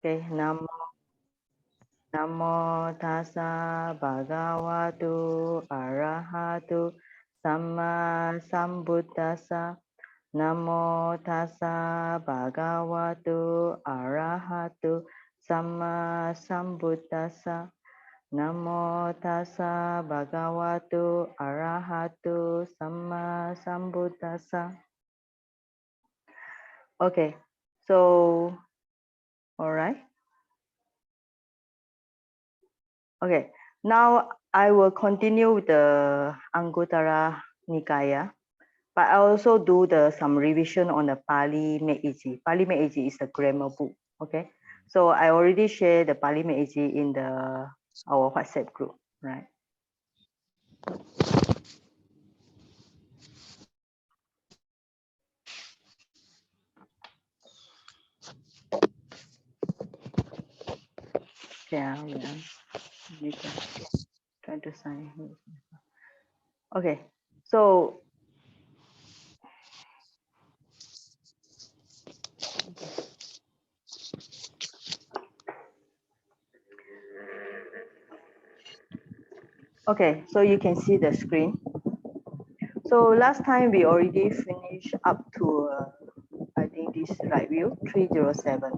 Okay, Namo tassa bhagavatu arahatu samma sambuddhassa. Namo tassa bhagavatu arahatu samma sambuddhassa. Namo tassa bhagavatu arahatu samma sambuddhassa. Okay, so all right. Okay, now I will continue the Anguttara Nikaya, but I also do some revision on the Pali Meiji. Pali Meiji is the grammar book. Okay, so I already shared the Pali Meiji in our WhatsApp group, right? Yeah, try to sign. Okay, so okay, so you can see the screen. So last time we already finished up to I think this right view 307.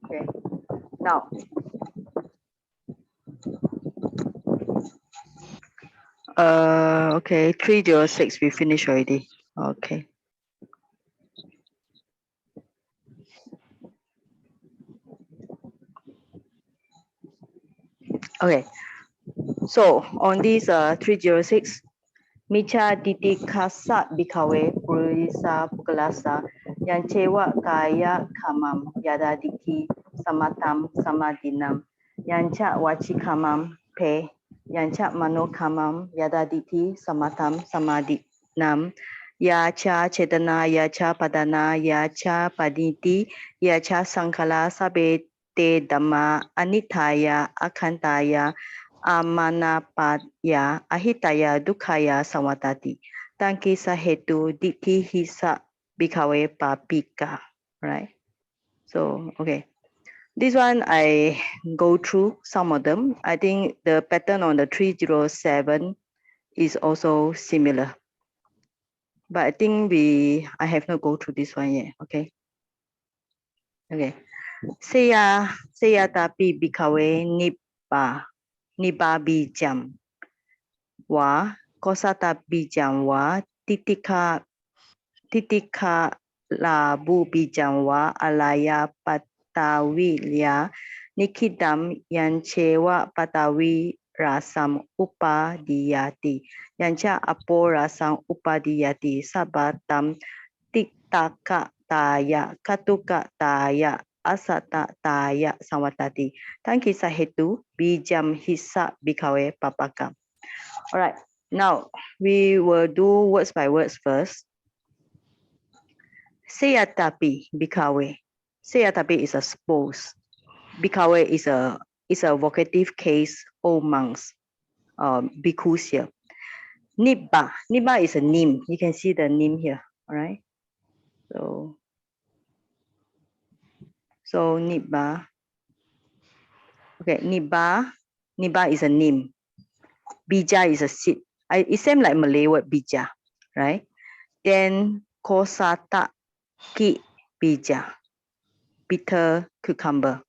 Okay, now okay, 306 we finished already. Okay. Okay, so on this 306, micchādiṭṭhikassa bhikkhave purisapuggalassa yañceva kāyakammaṃ yathādiṭṭhi samattaṃ samadinnaṃ yañca vacīkammaṃ yañca manokammaṃ yathādiṭṭhi samattaṃ samādinnaṃ yaca cetanā yaca patthanā yaca paṇidhi yaca saṅkhārā sabbe dhammā aniṭṭhāya akantāya amanāpāya ahitāya dukkhāya saṃvattanti kissa hetu Diṭṭhi hissa bhikkhave papika. Right, so okay, this one I go through some of them. I think the pattern on the 307 is also similar, but I think I have not go through this one yet. Okay, Seya tapi bhikkhave nibbā bijam wa kosata bijam wa titika labu bijam wa alaya patawiya nikidam yañceva patawi rasam upadiyati yañca apo rasam upadiyati sabbatam tiṭṭhakāya katukāya asatāya saṃvattanti kissa hetu bijam hissa bhikkhave papaka. All right, now we will do words by words first. Seya tapi bhikkhave. Seya tapi is a suppose. Bhikkhave is a vocative case, all monks, bhikkhus here. Nibbā is a name. You can see the name here. All right. So nibbā. Okay, nibbā is a name. Bija is a seed. It seems like Malay word bija, right? Then kosata ki bija, bitter cucumber.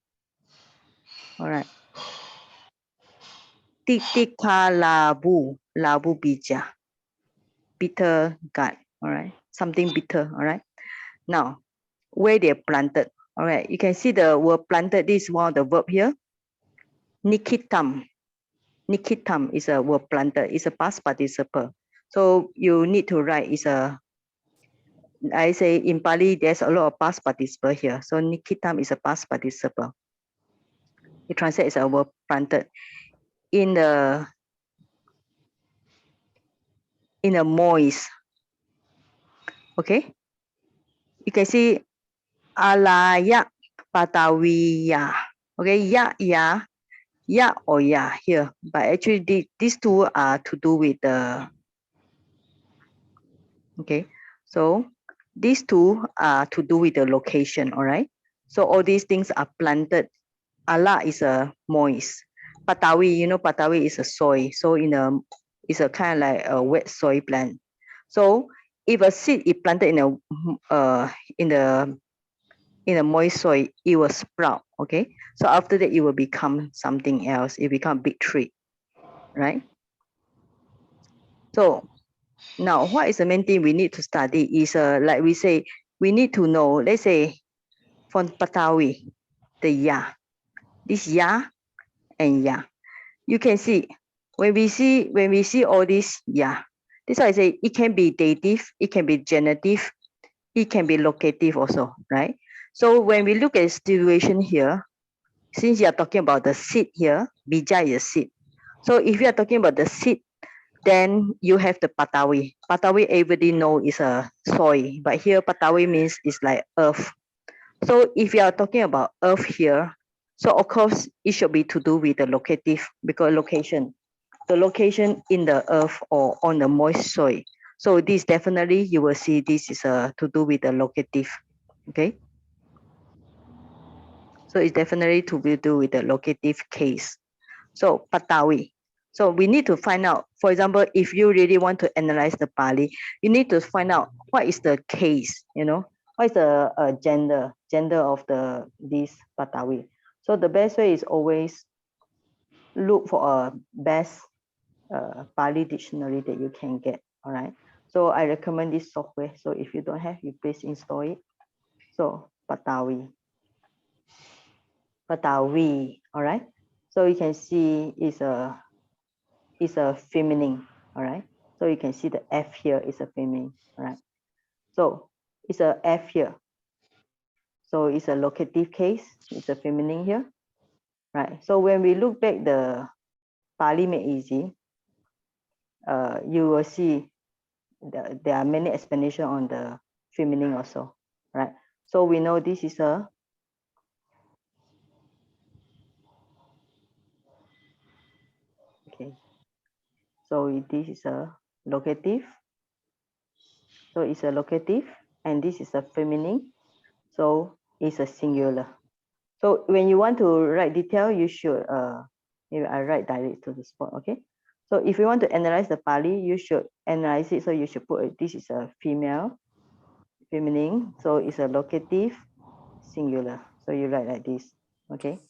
All right. Titika labu bija, bitter gourd. All right, something bitter. All right. Now, where they're planted. All right, you can see the word planted. This is one of the verb here. Nikitam is a word planted. It's a past participle. So you need to write I say in Pali, there's a lot of past participle here. So nikitam is a past participle. It translates as a verb planted. In the moist. Okay. You can see alaya patawiya. Okay, ya or ya here. But actually these two are to do with the okay. So these two are to do with the location, all right? So all these things are planted. Ala is a moist. Patawi, you know, Patawi is a soil. So it's a kind of like a wet soil plant. So if a seed is planted in a moist soil, it will sprout. Okay. So after that, it will become something else. It become a big tree, right? So now, what is the main thing we need to study is like we say, we need to know. Let's say, from Patawi, the ya, this ya and ya. You can see when we see all this ya. This is why I say it can be dative, it can be genitive, it can be locative also, right? So when we look at the situation here, since you are talking about the seed here, bija is a seed. So if you are talking about the seed, then you have the Patawi. Patawi everybody know is a soil, but here Patawi means it's like earth. So if you are talking about earth here, so of course it should be to do with the locative, because location, the location in the earth or on the moist soil. So this definitely you will see this is to do with the locative. Okay. So it's definitely to do with the locative case. So Patawi. So we need to find out, for example, if you really want to analyze the Pali, you need to find out what is the case, you know, what is the gender of this Patawi. So the best way is always look for a best Pali dictionary that you can get. All right. So I recommend this software. So if you don't have, you please install it. So Patawi. All right. So you can see it's a feminine. All right. So you can see the F here is a feminine. All right. So it's a F here. So it's a locative case. It's a feminine here. Right. So when we look back the Pali Made Easy, you will see there are many explanations on the feminine also. Right. So we know this is a okay. So this is a locative. So it's a locative, and this is a feminine. So it's a singular. So when you want to write detail, you should maybe I write direct to the spot. Okay. So if you want to analyze the Pali, you should analyze it. So you should put this is a female, feminine. So it's a locative, singular. So you write like this. Okay.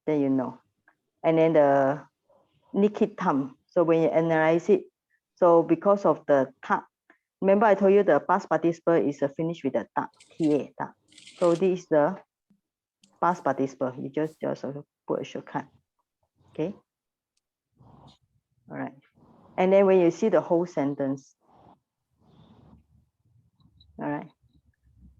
Then you know. And then the nikitam. So when you analyze it, so because of the ta, remember I told you the past participle is finished with the ta, ta. So this is the past participle. You just put a shortcut. Okay. All right. And then when you see the whole sentence, all right.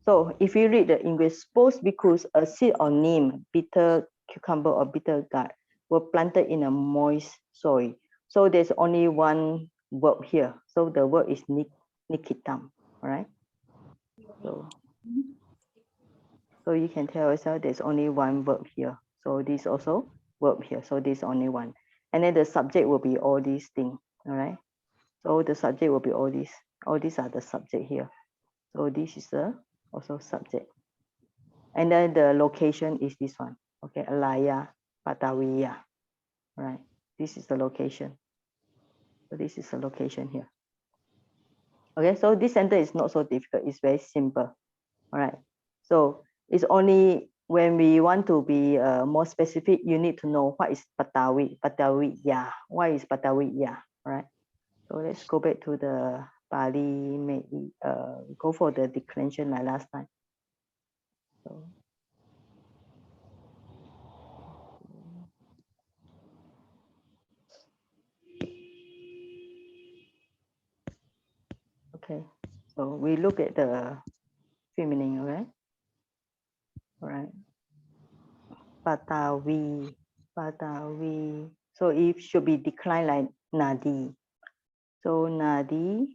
So if you read the English, suppose because a seed or neem, bitter cucumber or bitter gourd were planted in a moist soil. So there's only one verb here. So the word is nikitam. All right. So you can tell yourself there's only one verb here. So this also verb here. So this only one. And then the subject will be all these things. All right. So the subject will be all these. All these are the subject here. So this is the also subject. And then the location is this one. Okay, Alaya, Patawiya. Right. This is the location. So this is the location here. Okay, so this sentence is not so difficult. It's very simple. All right. So it's only when we want to be more specific, you need to know what is Patawiya. What is Patawiya? All right. So let's go back to the Pali, go for the declension like last time. So, okay, so we look at the feminine, all right? All right. Patawi. So it should be declined like Nadi. So Nadi,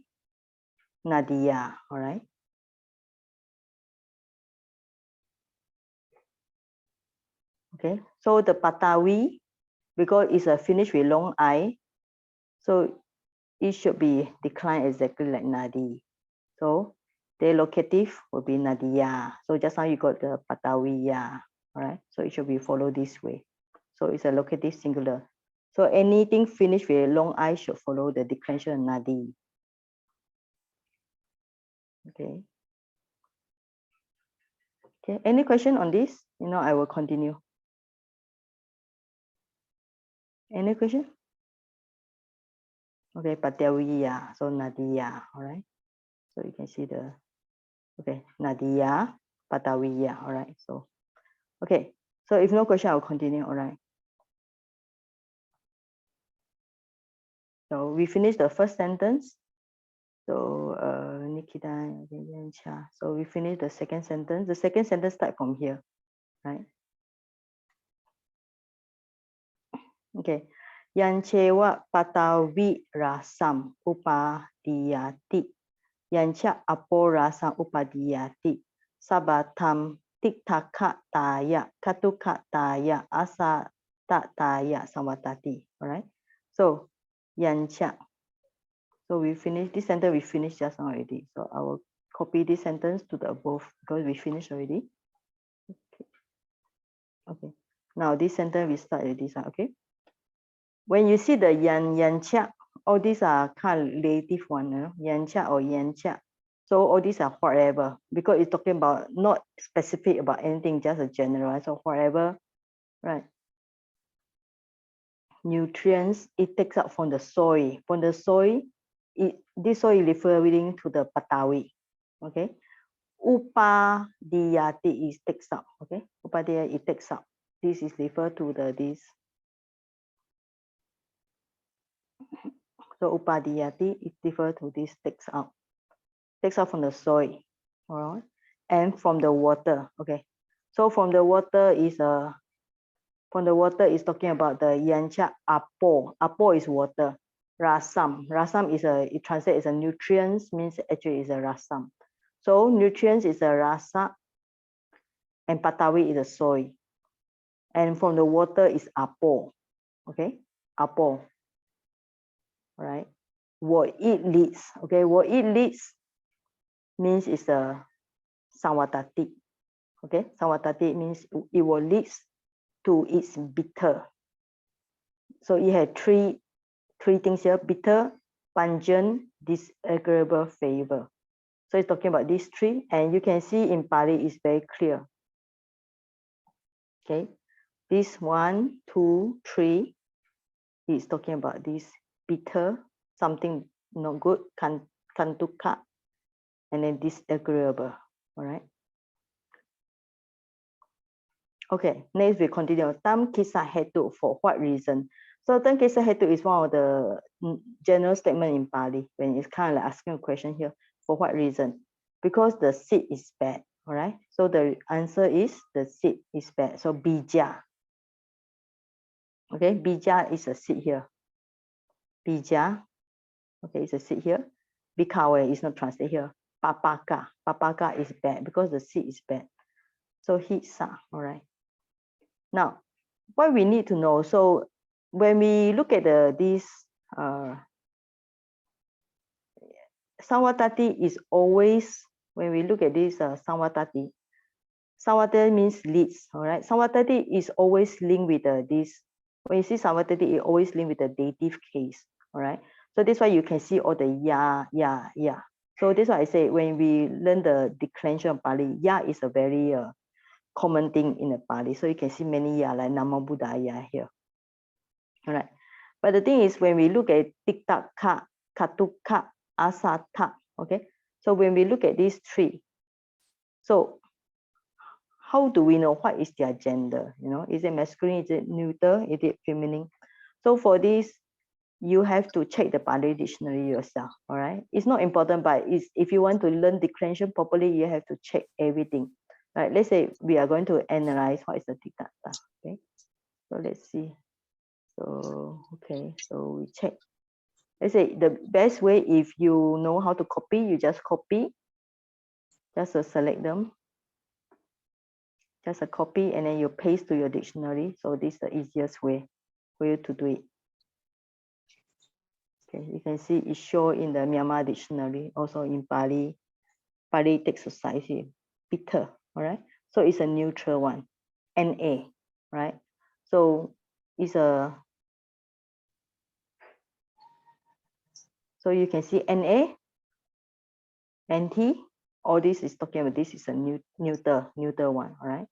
Nadia, all right? Okay, so the Patawi, because it's a finish with long I, so it should be declined exactly like Nadi. So The locative will be nadiya. So just now you got the patawiya, all right? So it should be followed this way. So it's a locative singular. So anything finished with a long I should follow the declension nadi. Okay. Okay, any question on this? I will continue. Any question? Okay, patawiya, so nadiya, all right? So you can see the, okay, nadiya, patawiya, all right? So, okay, so if no question, I'll continue, all right? So we finished the first sentence. So, Nikaya, yañca. So we finished the second sentence. The second sentence starts from here, right? Okay. Yañceva patavi rasam upadiyati. Yañca apo rasam upadiyati. Samattaṃ dukkhāya kāyakammaṃ ahitāya saṃvattanti. All right. So yañca. So we finished this sentence. We finished just now already. So I will copy this sentence to the above because we finished already. Okay. Okay. Now this sentence we start with this one. Okay. When you see the yañca, all these are kind of relative one, yañca or yañca. So all these are whatever, because it's talking about not specific about anything, just a general. So whatever, right? Nutrients it takes up from the soil. From the soil, this soil is referring to the patawi. Okay. Upadiyati is takes up. Okay. Upadiyati it takes up. This is referred to the this. So upadiyati is referred to this takes out from the soil, all right, and from the water. Okay, so from the water is talking about the yañca apo. Apo is water. Rasam is it translates as a nutrients, means actually is a rasam. So nutrients is a rasa, and patawi is a soil, and from the water is apo. Okay, apo. All right, what it leads. Okay, what it leads means is a saṃvattanti. Okay, saṃvattanti means it will lead to its bitter. So it had three things here: bitter, pungent, disagreeable flavor. So it's talking about these three, and you can see in Pali it's very clear. Okay, this 1, 2, 3 is talking about this bitter, something not good, kantuka, and then disagreeable. All right. Okay, next we continue. Tam kissa hetu, for what reason? So tam kissa hetu is one of the general statement in Pali when it's kind of like asking a question here. For what reason? Because the seed is bad. All right. So the answer is the seed is bad. So bija. Okay, bija is a seed here. Bija. Okay, it's a seed here. Bhikkhave is not translated here. Papaka is bad because the seed is bad. So hissa. All right. Now, what we need to know, so when we look at this saṃvattanti is always, when we look at this saṃvattanti means leads, all right? Saṃvattanti is always linked with this. When you see saṃvattanti, it always linked with the dative case, all right? So that's why you can see all the ya. So that's why I say when we learn the declension of Pali, ya is a very common thing in the Pali. So you can see many ya like Nama Buddhaya here. All right. But the thing is when we look at Diṭṭhi, Katuka, Asata, okay. So when we look at these three, so how do we know what is their gender? Is it masculine? Is it neuter? Is it feminine? So for this, you have to check the Pali dictionary yourself. All right. It's not important, but if you want to learn declension properly, you have to check everything. Right, let's say we are going to analyze what is the Diṭṭhi. Okay, so let's see. So okay, so we check. Let's say the best way, if you know how to copy, you just copy. Just select them. Just a copy, and then you paste to your dictionary. So this is the easiest way for you to do it. Okay, you can see it show in the Myanmar dictionary, also in Pali. Palitic society, bitter, all right? So it's a neutral one, Na, right? So it's a, so you can see Na, Nt, all this is talking about, this is a neuter one, all right?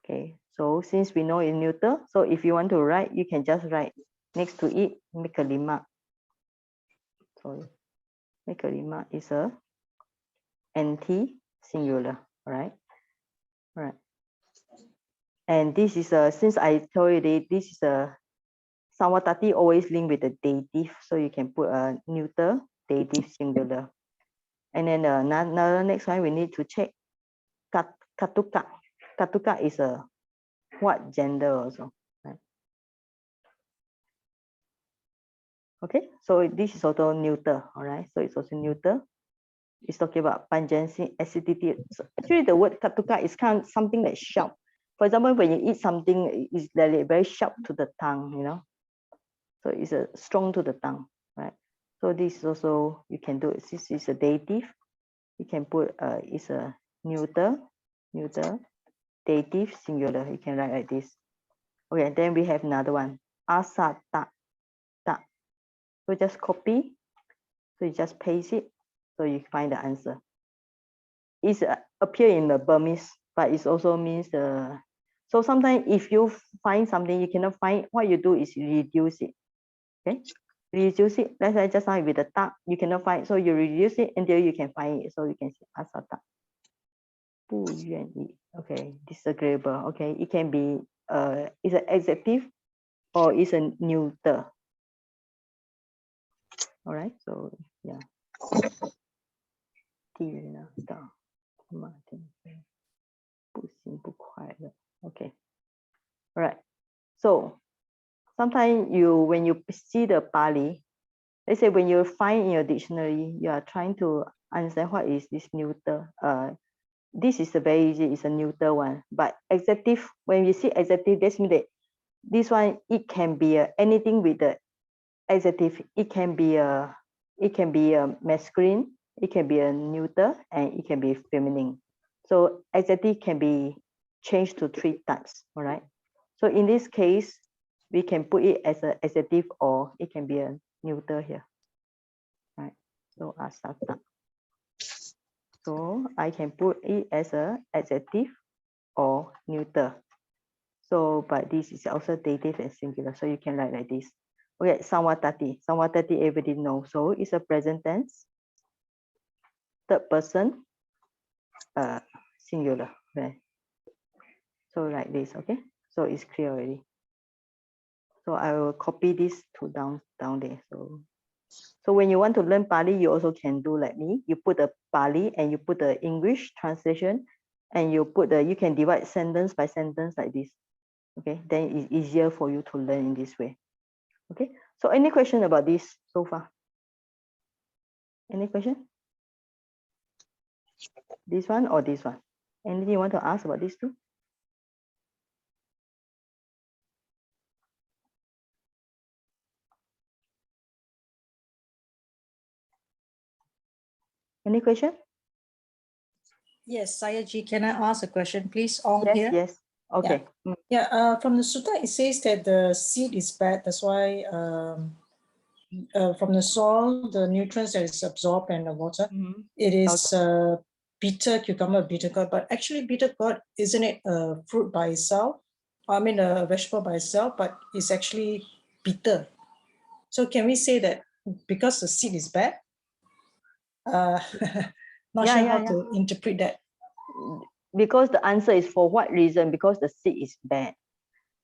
Okay, so since we know it's neuter, so if you want to write, you can just write next to it, make a remark. So make a remark is a Nt singular, right? Right. And this is a, since I told you that this is a saṃvattanti always linked with the dative, so you can put a neuter dative singular. And then another next one we need to check katuka. Katuka is a what gender also, right? Okay, so this is also neuter, all right? So it's also neuter. It's talking about pungency, acidity. So actually, the word katuka is kind of something like sharp. For example, when you eat something, it's very sharp to the tongue, you know. So it's a strong to the tongue, right? So this is also, you can do it. This is a dative. You can put it's a neuter, dative, singular. You can write like this. Okay, then we have another one, asata. So just copy. So you just paste it. So you find the answer. It's appear in the Burmese, but it also means the. So sometimes if you find something you cannot find, what you do is you reduce it. Okay, reduce it. Let's say just now with the tak, you cannot find, so you reduce it until you can find it. So you can say asata. Okay, disagreeable. Okay, it can be it's an adjective or it's a neuter. All right, so yeah. Okay. All right. So sometimes when you see the Pali, let's say when you find in your dictionary, you are trying to understand what is this neuter. This is a very easy, it's a neuter one. But adjective, when you see adjective, that means that this one, it can be anything with the adjective. It can be a masculine, it can be a neuter, and it can be feminine. So adjective can be changed to 3 types. All right. So in this case, we can put it as an adjective or it can be a neuter here. Right. So asata. So I can put it as an adjective or neuter. So, but this is also dative and singular. So you can write like this. Okay, saṃvattanti. Saṃvattanti everybody knows. So it's a present tense, third person, singular. Okay. So like this, okay? So it's clear already. So I will copy this to down there. So when you want to learn Pali, you also can do like me. You put the Pali and you put the English translation, and you can divide sentence by sentence like this. Okay, then it's easier for you to learn in this way. Okay, so any question about this so far? Any question? This one or this one? Anything you want to ask about these two? Any question? Yes, Sayaji, can I ask a question, please? Yes, yes. Okay. Yeah, from the sutta, it says that the seed is bad. That's why from the soil, the nutrients that is absorbed and the water, it is bitter cucumber, bitter gourd. But actually, bitter gourd, isn't it a fruit by itself? I mean, a vegetable by itself, but it's actually bitter. So can we say that because the seed is bad? Not sure how to interpret that. Because the answer is for what reason? Because the seed is bad.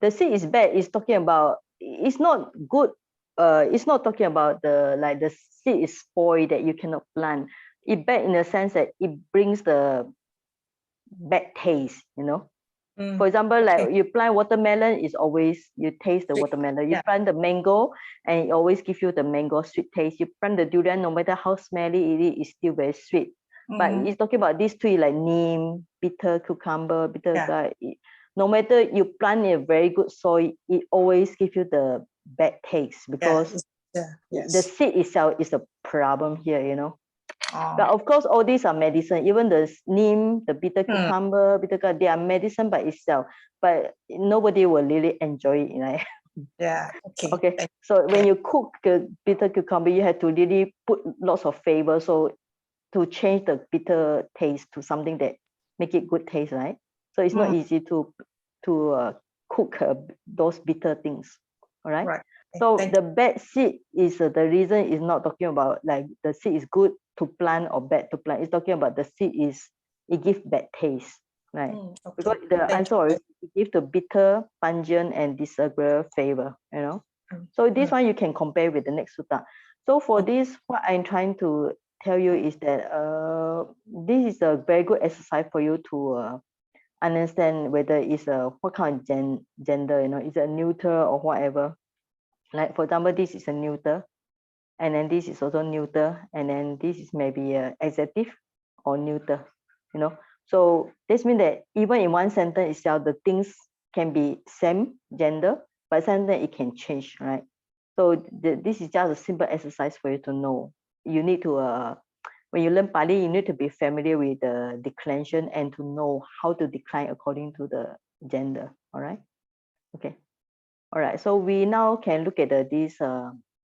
The seed is bad is talking about, it's not good. It's not talking about the seed is spoiled that you cannot plant. It bad in the sense that it brings the bad taste, you know. For example, like you plant watermelon, is always you taste the watermelon. You plant the mango, and it always give you the mango sweet taste. You plant the durian, no matter how smelly it is, it's still very sweet. But it's talking about these three, like neem, bitter cucumber, bitter gourd. No matter you plant in a very good soil, it always give you the bad taste because the seed itself is a problem here, you know. But of course, all these are medicine. Even the neem, the bitter cucumber, bitter gourd, they are medicine by itself. But nobody will really enjoy it, right? Yeah. Okay. Okay. So when you cook the bitter cucumber, you have to really put lots of flavor. So to change the bitter taste to something that make it good taste, right? So it's not easy to cook those bitter things. All right. Right. So the bad seed is the reason is not talking about like the seed is good to plant or bad to plant. It's talking about the seed is it gives bad taste, right? Okay. Because the answer already gives the bitter, pungent, and disagreeable flavor. You know. So this one you can compare with the next sutta. So for this, what I'm trying to tell you is that this is a very good exercise for you to understand whether it's what kind of gender, you know, is it neuter or whatever. Like for example, this is a neuter, and then this is also neuter, and then this is maybe a adjective or neuter, you know. So this means that even in one sentence itself, the things can be same gender, but sometimes it can change, right? So this is just a simple exercise for you to know. You need to when you learn Pali, you need to be familiar with the declension and to know how to decline according to the gender. All right. Okay. All right. So we now can look at this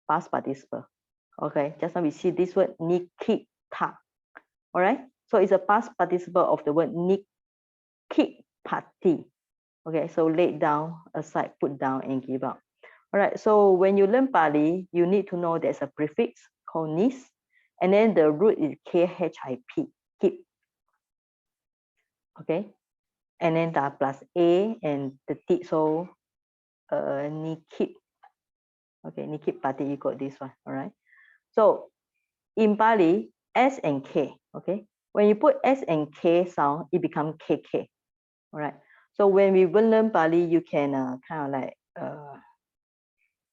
past participle. Okay. Just now we see this word nikita. All right. So it's a past participle of the word nikipati. Okay. So lay down, aside, put down, and give up. All right. So when you learn Pali, you need to know there's a prefix called nis. And then the root is khip, keep. Okay, and then the plus a and the t, so nikip. Okay, nikip pati, you got this one. All right. So in Pali, s and k. Okay, when you put s and k sound, it becomes kk. All right. So when we will learn Pali, you can kind of like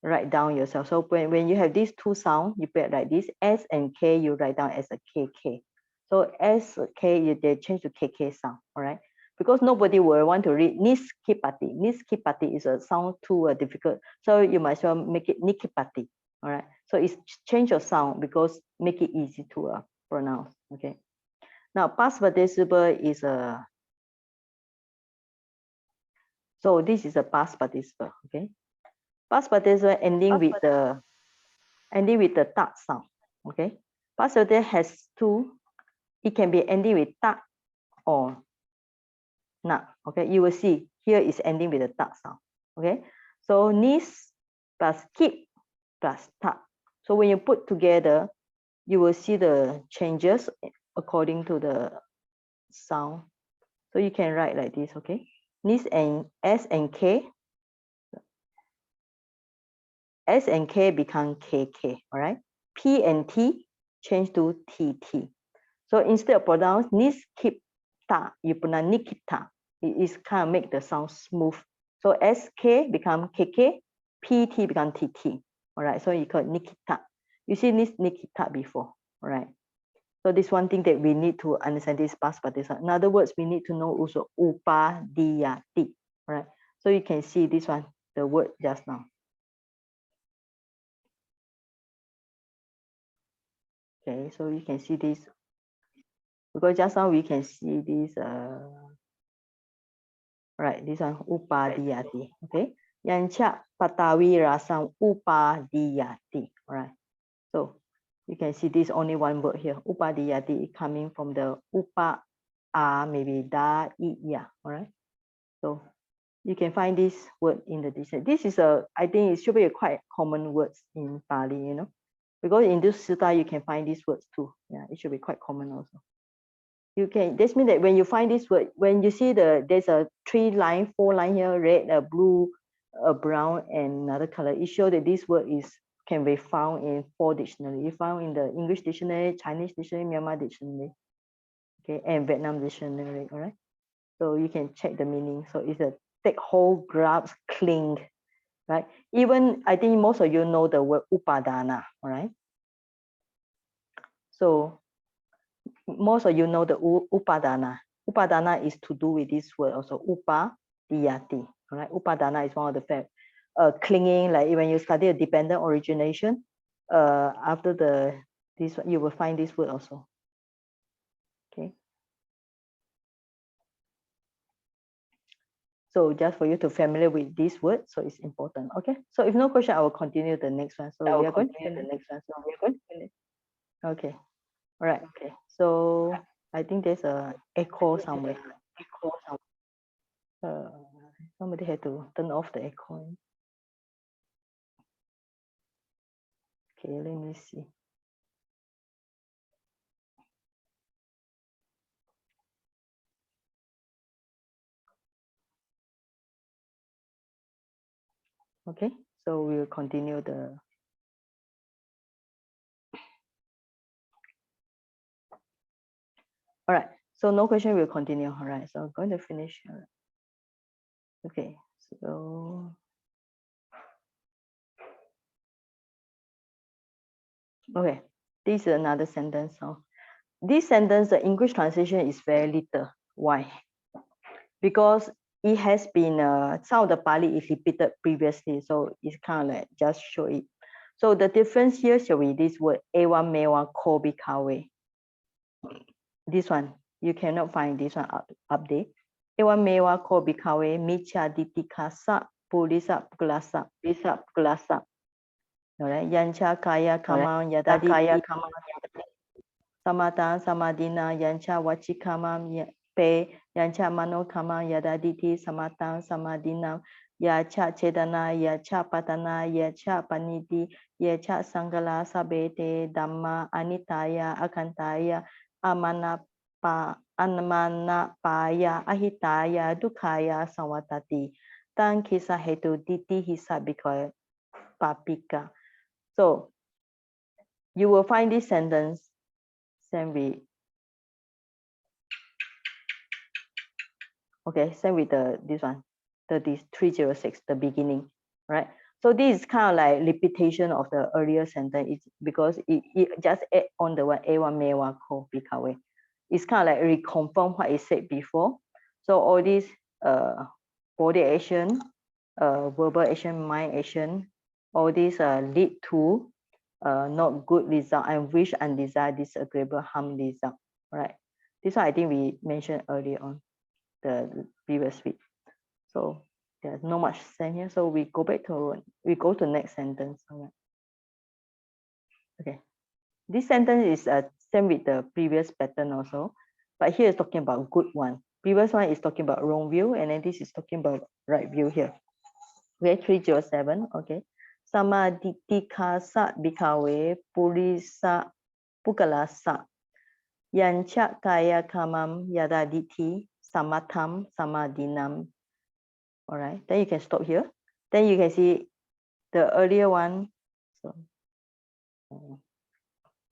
write down yourself. So when you have these two sounds, you put like this s and k, you write down as a kk. So s k, they change to kk sound. All right, because nobody will want to read niskipati. Niskipati is a sound too difficult, so you might as well make it nikipati. All right, so it's change your sound because make it easy to pronounce. Okay, now past participle is a so this is a past participle. Okay, past participle ending with the ta sound. Okay, past participle has two. It can be ending with ta or na. Okay, you will see here is ending with the ta sound. Okay, so nis plus keep plus ta. So when you put together, you will see the changes according to the sound. So you can write like this. Okay, nis and s and k. S and K become KK, all right? P and T change to TT. So instead of pronounce niskipta, you pronounce nikita. It is kind of make the sound smooth. So SK become KK, PT become TT, all right? So you call it nikita. You see this nikita before, all right? So this one thing that we need to understand this past participle. In other words, we need to know also upadiyati, all right? So you can see this one, the word just now. Okay, so you can see this because just now we can see this right, this one upadiyati. Okay, yañca patavi rasam upadiyati. All right, so you can see this only one word here, upadiyati, coming from the upa maybe da iya. All right, so you can find this word in the dictionary. This is I think it should be a quite common words in Pali, you know, because in this sutta you can find these words too. Yeah, it should be quite common also. You can, this means that when you find this word, when you see there's a 3 line, 4 line here, red, blue, brown, and another color, it shows that this word can be found in 4 dictionaries. You found in the English dictionary, Chinese dictionary, Myanmar dictionary, okay, and Vietnam dictionary. All right, so you can check the meaning. So it's a take hold, grasp, cling, right? Even I think most of you know the word upadana. All right, so most of you know the upadana. Upadana is to do with this word also, upadiyati. All right, upadana is one of the fact. Clinging, like when you study a dependent origination, after this you will find this word also. So just for you to familiar with this word, so it's important. Okay. So if no question, I will continue the next one. So we are going to the next one. So we are going to finish. Okay. All right. Okay. So I think there's a echo somewhere. Somebody had to turn off the echo. Okay, let me see. Okay, so we'll continue the. All right, so no question, we'll continue. All right, so I'm going to finish. Okay, so. Okay, this is another sentence. So this sentence, the English translation is very little. Why? Because it has been, some of the Pali is repeated previously, so it's kind of like just show it. So the difference here shall be this word, Evamevaṃ ko bhikkhave. This one, you cannot find this one update. Evamevaṃ ko bhikkhave micchādiṭṭhikassa purisapuggalassa. All right, yañca kāyakammaṃ yathādiṭṭhi samattaṃ samādinnaṃ yañca vacīkammaṃ yañca manokammaṃ yathādiṭṭhi samattaṃ samādinnaṃ yacha cetanā yacha patthanā yacha paṇidhi yacha saṅkhārā sabbe dhammā aniṭṭhāya akantāya amanāpāya ahitāya dukkhāya saṃvattanti taṃ kissa hetu Diṭṭhi hissa bhikkhave papika. So you will find this sentence same with this one 3306, the beginning, right? So this is kind of like repetition of the earlier sentence. It's because it just add on the one Evamevaṃ ko bhikkhave. It's kind of like reconfirm what it said before. So all these body action, verbal action, mind action, all these lead to not good result and wish undesired disagreeable harm result, right? This one I think we mentioned earlier on the previous week. So there's not much said here. So we go to next sentence. Right. Okay, this sentence is same with the previous pattern also, but here is talking about good one. Previous one is talking about wrong view, and then this is talking about right view here. Okay, 307. Okay. Samādinnaṃ bhikkhave purisapuggalassa yañca kāyakammaṃ yathādiṭṭhi samattaṃ samādinnaṃ. All right, then you can stop here. Then you can see the earlier one. So,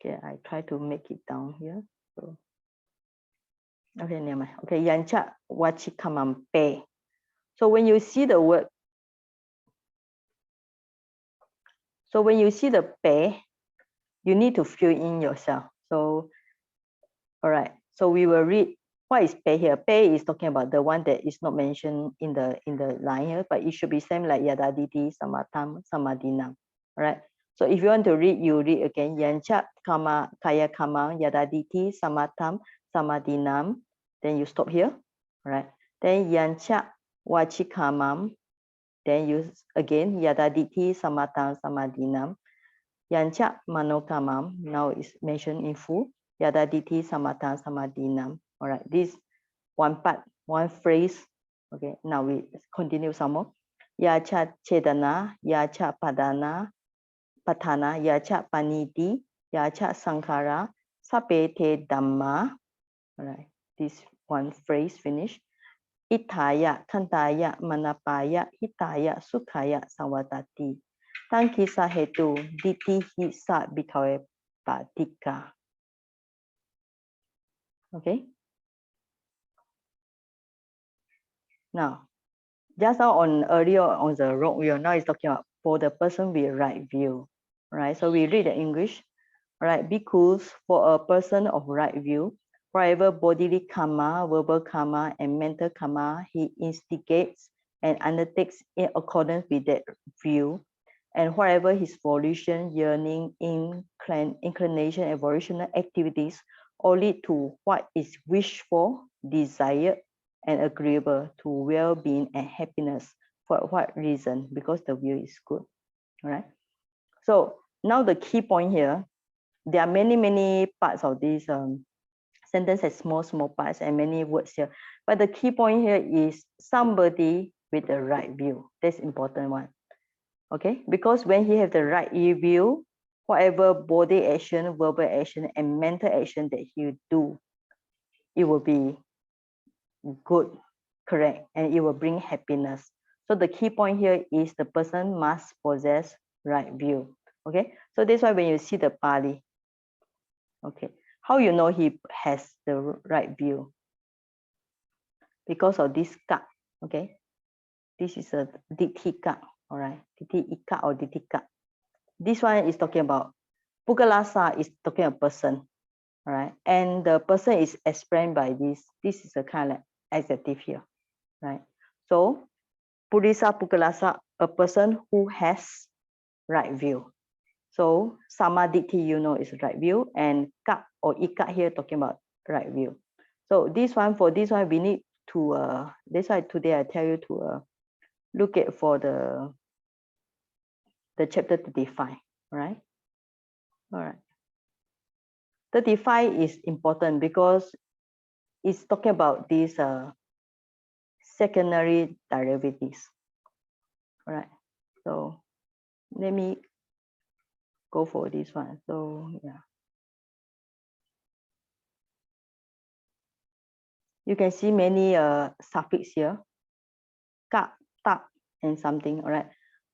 okay, I try to make it down here. So, okay, never mind. Okay, yañca vacīkammaṃ. So when you see the word, so when you see the pe, you need to fill in yourself. So, all right. So we will read what is pe here. Pe is talking about the one that is not mentioned in the line here, but it should be same like yathādiṭṭhi, samattaṃ, samādinnaṃ. All right. So if you want to read, you read again. Yañca kāyakammaṃ yathādiṭṭhi samattaṃ samādinnaṃ. Then you stop here. All right. Then yañca vacīkammaṃ. Then you again yathādiṭṭhi samattaṃ samādinnaṃ. Yañca manokammaṃ. Now it's mentioned in full. Yathādiṭṭhi samattaṃ samādinnaṃ. All right, this one part, one phrase. Okay, now we continue some more. Yacha cetanā, yacha patthanā, yacha paṇidhi, yacha saṅkhārā, sabbe dhammā. All right, this one phrase finished. Ahitāya, akantāya, amanāpāya, ahitāya, dukkhāya, saṃvattanti. Taṃ kissa hetu, Diṭṭhi hissa bhikkhave patika. Okay. Now, just now earlier on the wrong view, now it's talking about for the person with right view. Right. So we read the English. Right. Because for a person of right view, whatever bodily karma, verbal karma, and mental karma he instigates and undertakes in accordance with that view, and whatever his volition, yearning, inclination, and volitional activities all lead to what is wished for, desired, and agreeable to well-being and happiness. For what reason? Because the view is good. All right. So now the key point here, there are many parts of this sentence has small parts and many words here. But the key point here is somebody with the right view. That's important one. Okay, because when he have the right view, whatever body action, verbal action, and mental action that he do, it will be good, correct, and it will bring happiness. So the key point here is the person must possess right view. Okay, so that's why when you see the Pali, okay, how you know he has the right view? Because of this ka, okay, this is a Diṭṭhi ka, all right, Diṭṭhi ika or Diṭṭhi ka. This one is talking about puggalassa is talking a person, all right, and the person is explained by this. This is a kind of adjective here, right? So purisapuggalassa, a person who has right view. So samādinnaṃ, you know, is right view, and ka or ika here talking about right view. So this one, for this one, we need to that's why today I tell you to look at for the chapter 35, right? All right. 35 is important because it's talking about these secondary derivatives. All right. So let me go for this one. So yeah. You can see many suffix here. Ka, ta, and something. All right.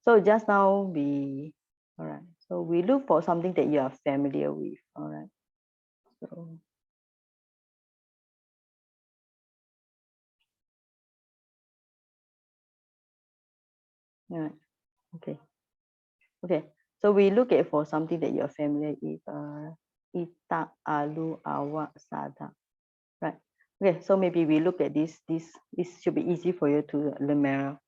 So just now all right. So we look for something that you are familiar with. All right. So yeah. Okay. Okay. So we look at for something that you're familiar with. Ita, alu, awa, sada. Right. Okay. So maybe we look at this. This should be easy for you to remember.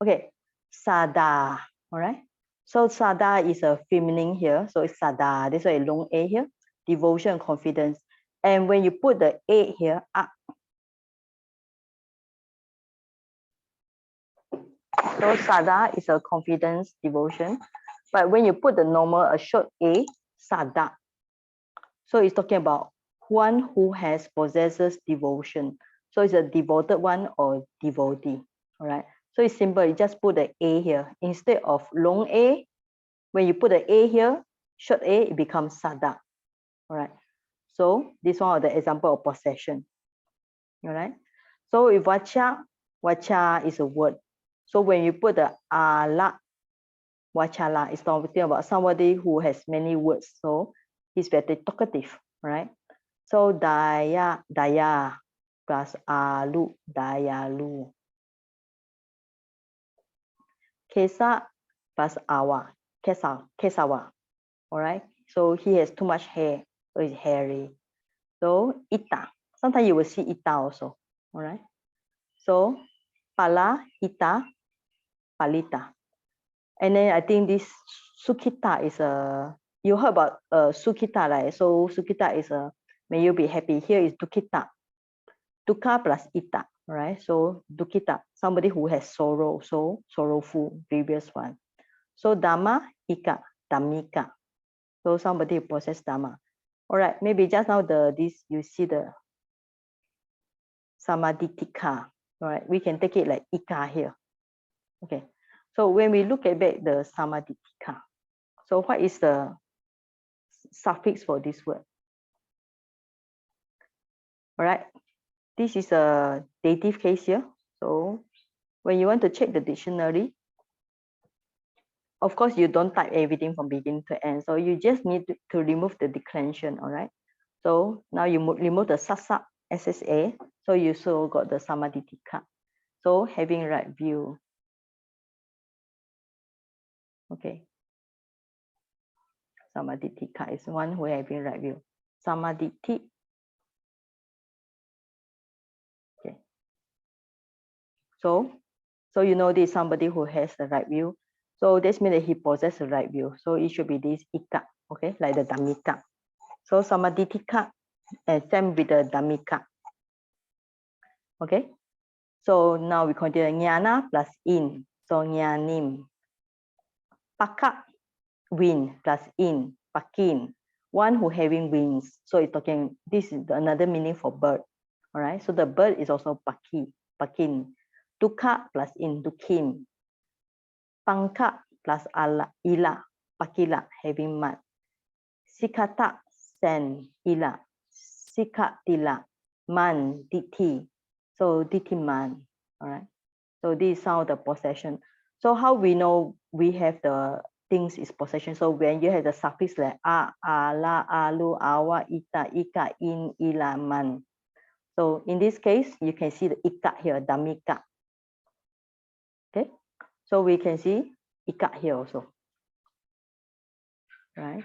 Okay. Sada. All right. So sada is a feminine here. So it's sada. That's why long a here. Devotion, confidence. And when you put the a here, so sada is a confidence, devotion. But when you put the normal, a short a, sada. So it's talking about one who has possesses devotion. So it's a devoted one or devotee. All right. So it's simple. You just put the a here instead of long a. When you put the a here, short a, it becomes sada. All right. So this one is the example of possession. All right. So if vacha is a word. So when you put the ala, vachala, it's talking about somebody who has many words. So he's very talkative, right? So daya plus alu, dayalu. Kissa plus awa, kesawa. All right. So he has too much hair, so he's hairy. So ita. Sometimes you will see ita also. All right. So pala, ita, palita. And then I think this sukita is a, you heard about sukita, right? So sukita is a, may you be happy. Here is dukkita. Dukkha plus ita, right? So dukkita, somebody who has sorrow, so sorrowful, previous one. So dhammā, ika, dhammika. So somebody who possesses dhamma. All right, maybe just now this you see the samādinnaṃ. All right, we can take it like ika here. Okay, so when we look at back the samādinnaṃ, so what is the suffix for this word? All right, this is a dative case here. So when you want to check the dictionary, of course, you don't type everything from beginning to end. So you just need to remove the declension, all right? So now you remove the sasa, SSA. So you also got the samādinnaṃ. So having right view. Okay. Samādinnaṃ is one who having right view. Samādinnaṃ. Okay. So you know this somebody who has the right view. So this means that he possesses the right view. So it should be this ika, okay, like the dhammika. So samādinnaṃ and same with the dhammika. Okay. So now we continue jnana plus in. So jnanim. Pakak, wing plus in, pakin. One who having wings. So it's talking, this is another meaning for bird. All right. So the bird is also paki, pakin. Dukha plus in, dukhin. Pangka plus ila, pakila, having mud. Sikata, sen, ila. Sikatila, man, diṭṭhi. So diṭṭhi man. All right. So this is some of the possession. So how we know we have the things is possession? So when you have the suffix like a, la, alu, awa, ita, ika, in, ila, man. So in this case, you can see the ika here, dhammika. Okay. So we can see ika here also. Right.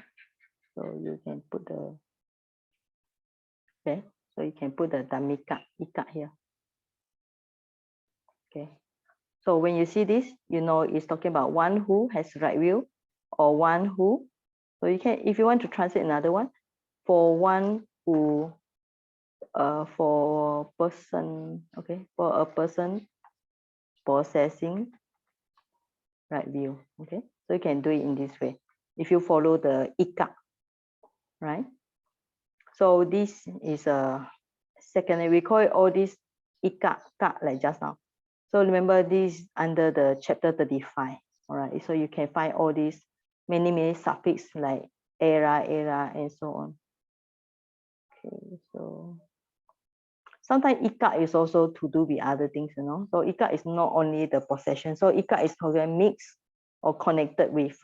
So you can put the, okay. So you can put the dhammika, ika here. Okay. So when you see this, you know it's talking about one who has right view or one who, so you can, if you want to translate another one, for one who, for person, okay, for a person possessing right view, okay. So you can do it in this way if you follow the ika, right? So this is a secondary, we call it all this ika, ka, like just now. So remember this under the chapter 35, all right? So you can find all these many suffix like era, and so on. Okay, so sometimes ika is also to do with other things, you know. So ika is not only the possession. So ika is totally mixed or connected with.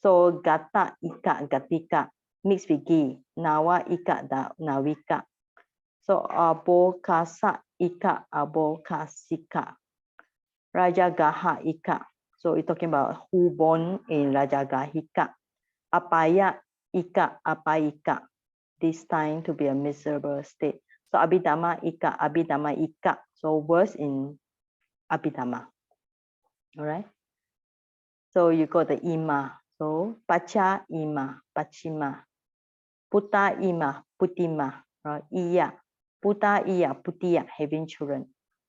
So gata, ika, gatika, mixed with gi, nawa, ika, da, nawika. So abokasa, ika, abokasika. Rajagaha ika. So we're talking about who born in Rajagahika. Apaya ika, apayika. This time to be a miserable state. So abhidhamma ika. So worse in abhidhamma. All right. So you got the ima. So pacha ima, pachima. Puta ima, putima. Right. Iya. Puta iya, putiya, having children.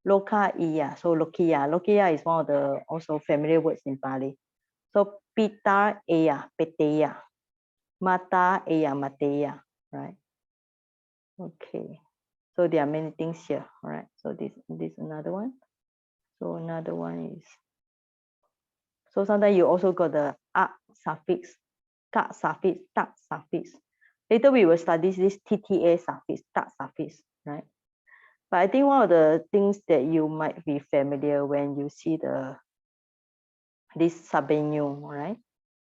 Loka iya, so lokiya. Lokiya is one of the also familiar words in Pali. So pita eya, peteya. Mata eya, mateya, right? Okay. So there are many things here, all right? So this another one. So another one is, so sometimes you also got the a suffix, ka suffix, ta suffix. Later we will study this tta suffix, ta suffix, right? But I think one of the things that you might be familiar when you see this sabbenyu, right?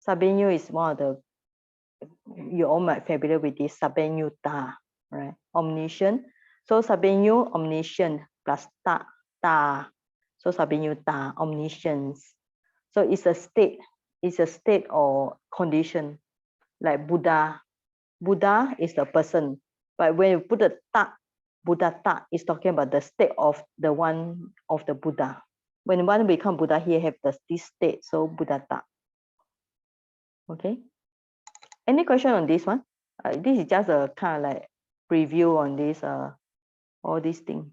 Sabbenyu is one of the, you all might familiar with this sabbenyuta, right? Omniscient. So sabbenyu, omniscient plus ta. So sabbenyuta, omniscience. So it's a state or condition, like Buddha. Buddha is the person, but when you put the ta, Buddhata is talking about the state of the one of the Buddha. When one become Buddha, he have this state, so Buddhata. Okay. Any question on this one? This is just a kind of like preview on this, all these things.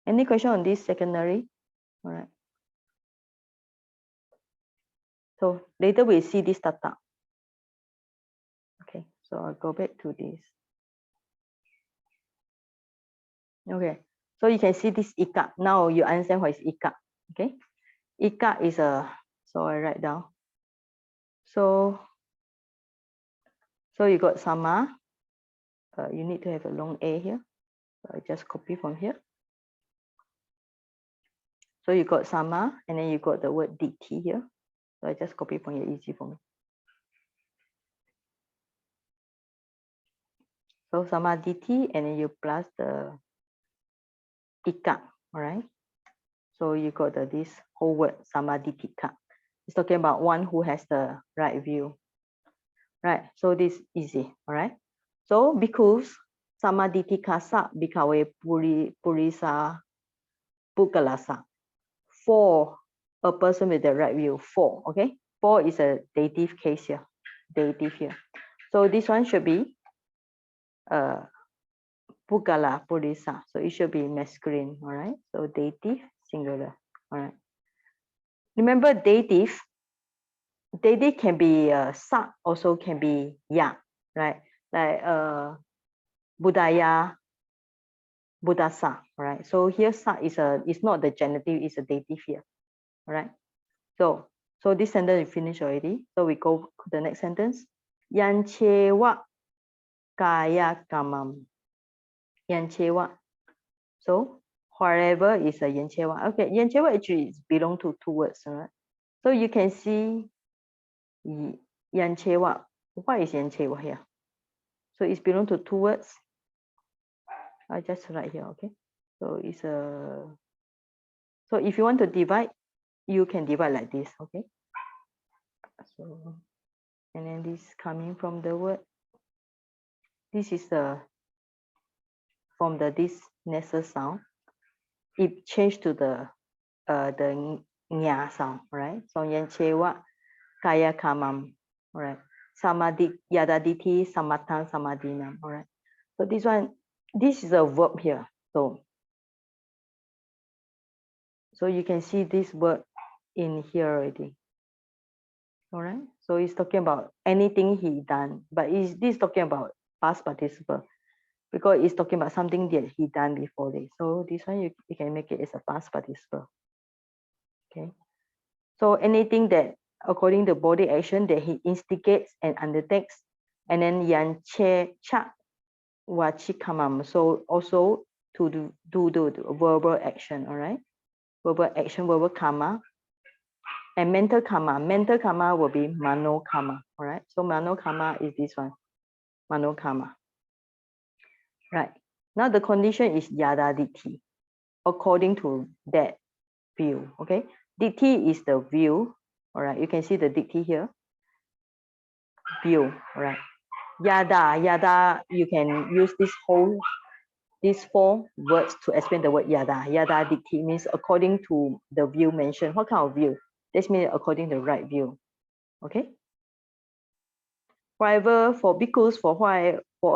Any question on this secondary? All right. So later we see this tata. Okay, so I'll go back to this. Okay, so you can see this ika. Now you understand what is ika. Okay, ika is a, so I write down. So you got sama. You need to have a long A here. So I just copy from here. So you got sama, and then you got the word Diṭṭhi here. So I just copy from here, easy for me. So samādinnaṃ, and then you plus the ika, all right? So you got this whole word samādinnaṃ. It's talking about one who has the right view, right? So this is easy, all right? So bhikkhus samādinnaṃ bhikkhave purisapuggalassa. For a person with the right view, for, okay? For is a dative case here, dative here. So this one should be puggala, purisa. So it should be masculine, all right? So dative, singular, all right? Remember dative can be sa, also can be ya, right? Like budaya, budasa, right? So here sa is not the genitive, it's a dative here, all right? So this sentence is finished already. So we go to the next sentence. Yañceva kāyakammaṃ. Yañceva. So whatever is a yañceva. Okay, yañceva actually belong to two words, right? So you can see yañceva. What is yañceva here? So it's belong to two words. I just write here, okay? So it's a. So if you want to divide, you can divide like this, okay? So, and then this coming from the word. This is the from this nasal sound. It changed to the nya sound, right? So yañceva kāyakammaṃ, all right? yathādiṭṭhi, samattaṃ, samādinnaṃ, all right? So this is a verb here. So you can see this word in here already. All right. So it's talking about anything he done, but is this talking about past participle? Because it's talking about something that he done before this. So this one you can make it as a past participle. Okay. So anything that according to body action that he instigates and undertakes, and then yañceva vacīkammaṃ. So also to do the verbal action. All right. Verbal action, verbal karma. And mental karma. Mental karma will be manokammaṃ. All right. So manokammaṃ is this one. Manokammaṃ. Right. Now the condition is yathādiṭṭhi, according to that view. Okay. Diṭṭhi is the view. All right. You can see the Diṭṭhi here. View. All right. Yada. You can use these four words to explain the word yada. Yathādiṭṭhi means according to the view mentioned. What kind of view? This means according to the right view. Okay. However, for bhikkhus, for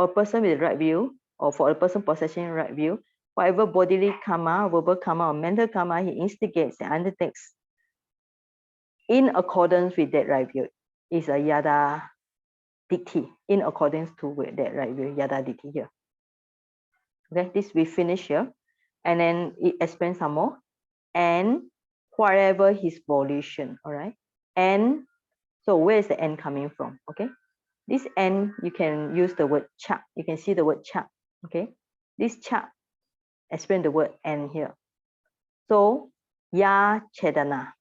a person with right view, or for a person possessing right view, whatever bodily karma, verbal karma, or mental karma he instigates and undertakes in accordance with that right view is a yathādiṭṭhi, in accordance to with that right view, yathādiṭṭhi here. Okay, this we finish here. And then it explains some more. And whatever his volition, all right? And so where is the end coming from? Okay. This end, you can use the word cha. You can see the word cha. Okay. This cha explain the word end here. So cetanā.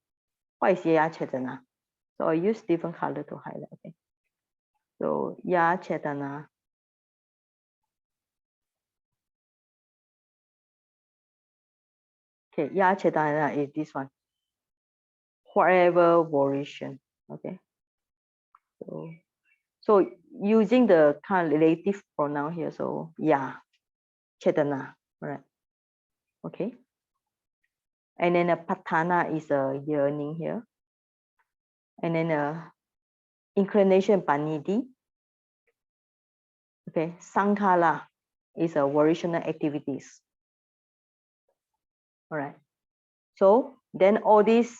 What is cetanā? So I use different color to highlight. Okay. So cetanā. Okay, cetanā is this one. Whatever volition. Okay. So using the kind of relative pronoun here, so cetanā, right? Okay. And then a patthanā is a yearning here. And then a inclination, paṇidhi. Okay, saṅkhārā is a volitional activities. All right. So then all this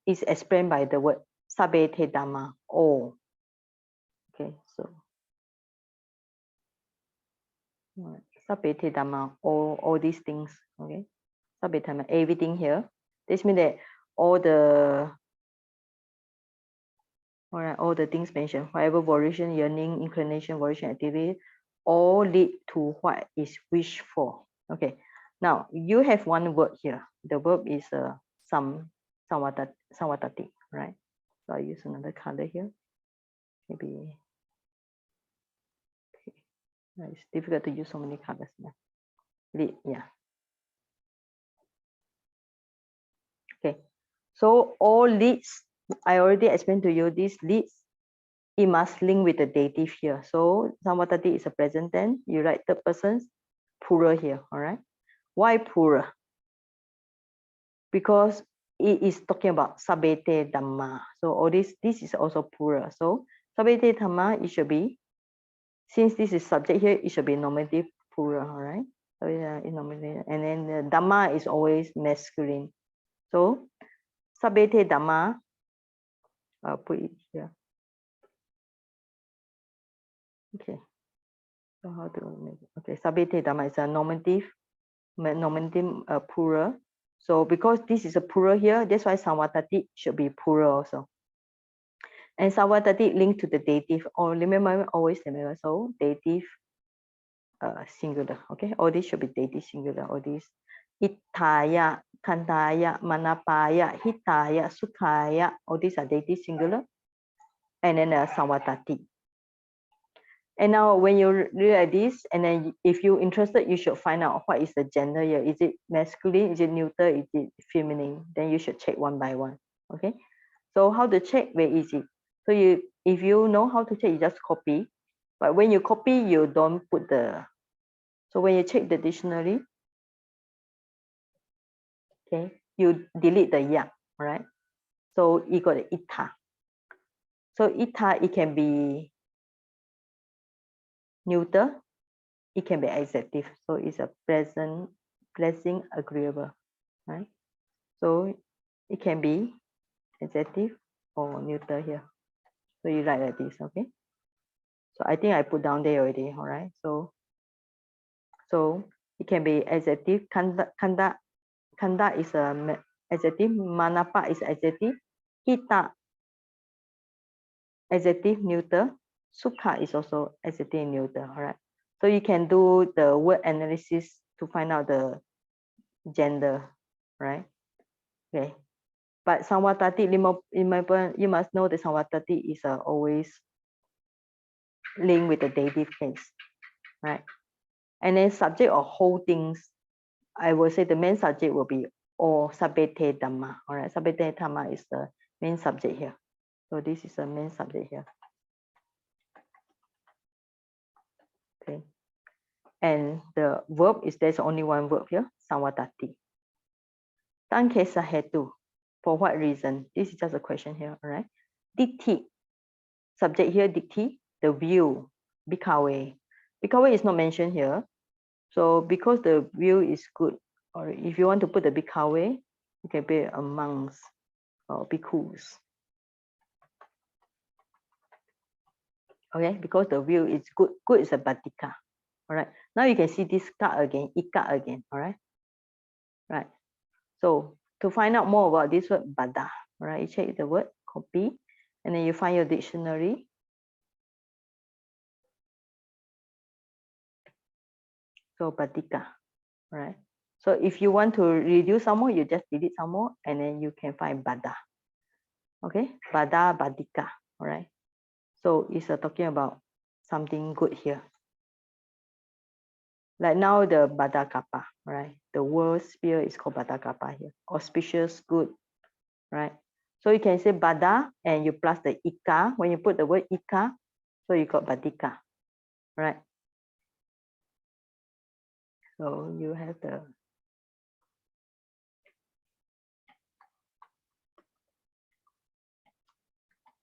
is explained by the word sabbe dhammā, all. Okay, so sabbe dhammā, all these things. Okay, sabbe dhammā, everything here. This means that all the things mentioned, whatever volition, yearning, inclination, volition, activity, all lead to what is wished for. Okay. Now you have one word here. The verb is saṃvattanti, right? So I use another color here. Maybe. Okay. It's difficult to use so many colors now. Lead, yeah. Okay. So all leads. I already explained to you these leads. It must link with the dative here. So saṃvattanti is a present tense. You write third person plural here. All right. Why plural? Because it is talking about sabbe dhammā. So all this is also plural. So sabbe dhammā, it should be Since this is subject here, it should be nominative plural, all right? So yeah, in nominative. And then the dhammā is always masculine. So sabbe dhammā, I'll put it here. Okay. So how to make it? Okay, sabbe dhammā is a nominative plural. So because this is a plural here, that's why saṃvattanti should be plural also. And saṃvattanti linked to the dative. Or remember, always remember. So dative singular. Okay, all these should be dative singular. All these ahitāya, akantāya, amanāpāya, hissa, dukkhāya. All these are dative singular. And then saṃvattanti. And now when you look at this, and then if you're interested, you should find out what is the gender here. Is it masculine? Is it neuter? Is it feminine? Then you should check one by one. Okay. So how to check? Very easy. So if you know how to check, you just copy. But when you copy, you don't put the. So when you check the dictionary, okay, you delete the yaṃ, right? So you got the iṭṭha. So iṭṭha, it can be neuter, it can be adjective. So it's a present, pleasing, agreeable, right? So it can be adjective or neuter here. So you write like this, okay? So I think I put down there already, all right? So it can be adjective. Kanda is a adjective. Manāpāya is adjective. Hissa, adjective, neuter. Sukha is also adjective, neuter, all right? So you can do the word analysis to find out the gender, right? Okay. But saṃvattanti, you must know that saṃvattanti is always linked with the dative case, right? And then subject or whole things, I will say the main subject will be or sabbe dhammā, all right? Sabbe dhammā is the main subject here. So this is the main subject here. Okay. And the verb is, there's only one verb here, saṃvattanti. Tankesa hetu. For what reason? This is just a question here, all right? Diṭṭhi. Subject here, Diṭṭhi. The view, bhikkhave. Bhikkhave is not mentioned here. So because the view is good, or if you want to put the bhikkhave, you can put a monks or bhikkhus. Okay, because the view is good. Good is a batika. All right. Now you can see this ka again, ika again. All right. Right. So to find out more about this word bada, all right, you check the word, copy, and then you find your dictionary. So batika, right? So if you want to reduce some more, you just delete some more, and then you can find bada. Okay, bada, badika, all right? So it's talking about something good here. Like now the badakapa, right? The word sphere is called badakapa here. Auspicious, good, right? So you can say bada and you plus the ika. When you put the word ika, so you got badika, right? So you have the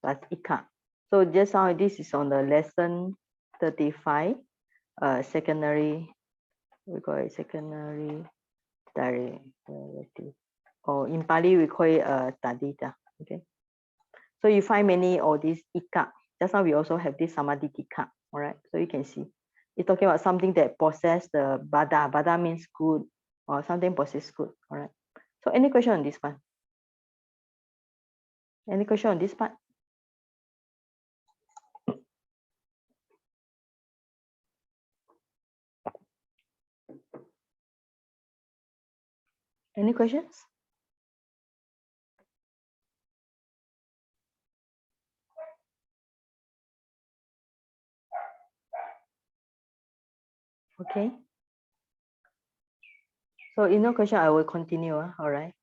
plus ika. So just now this is on the lesson 35, secondary, we call it secondary derivative. Or in Pali we call it tadita. Okay. So you find many of these ika. Just now we also have this samādinnaṃ. All right. So you can see it's talking about something that possess the bada. Bada means good, or something possess good. All right. So any question on this one? Any question on this part? Any questions? Okay. So in no question, I will continue. All right.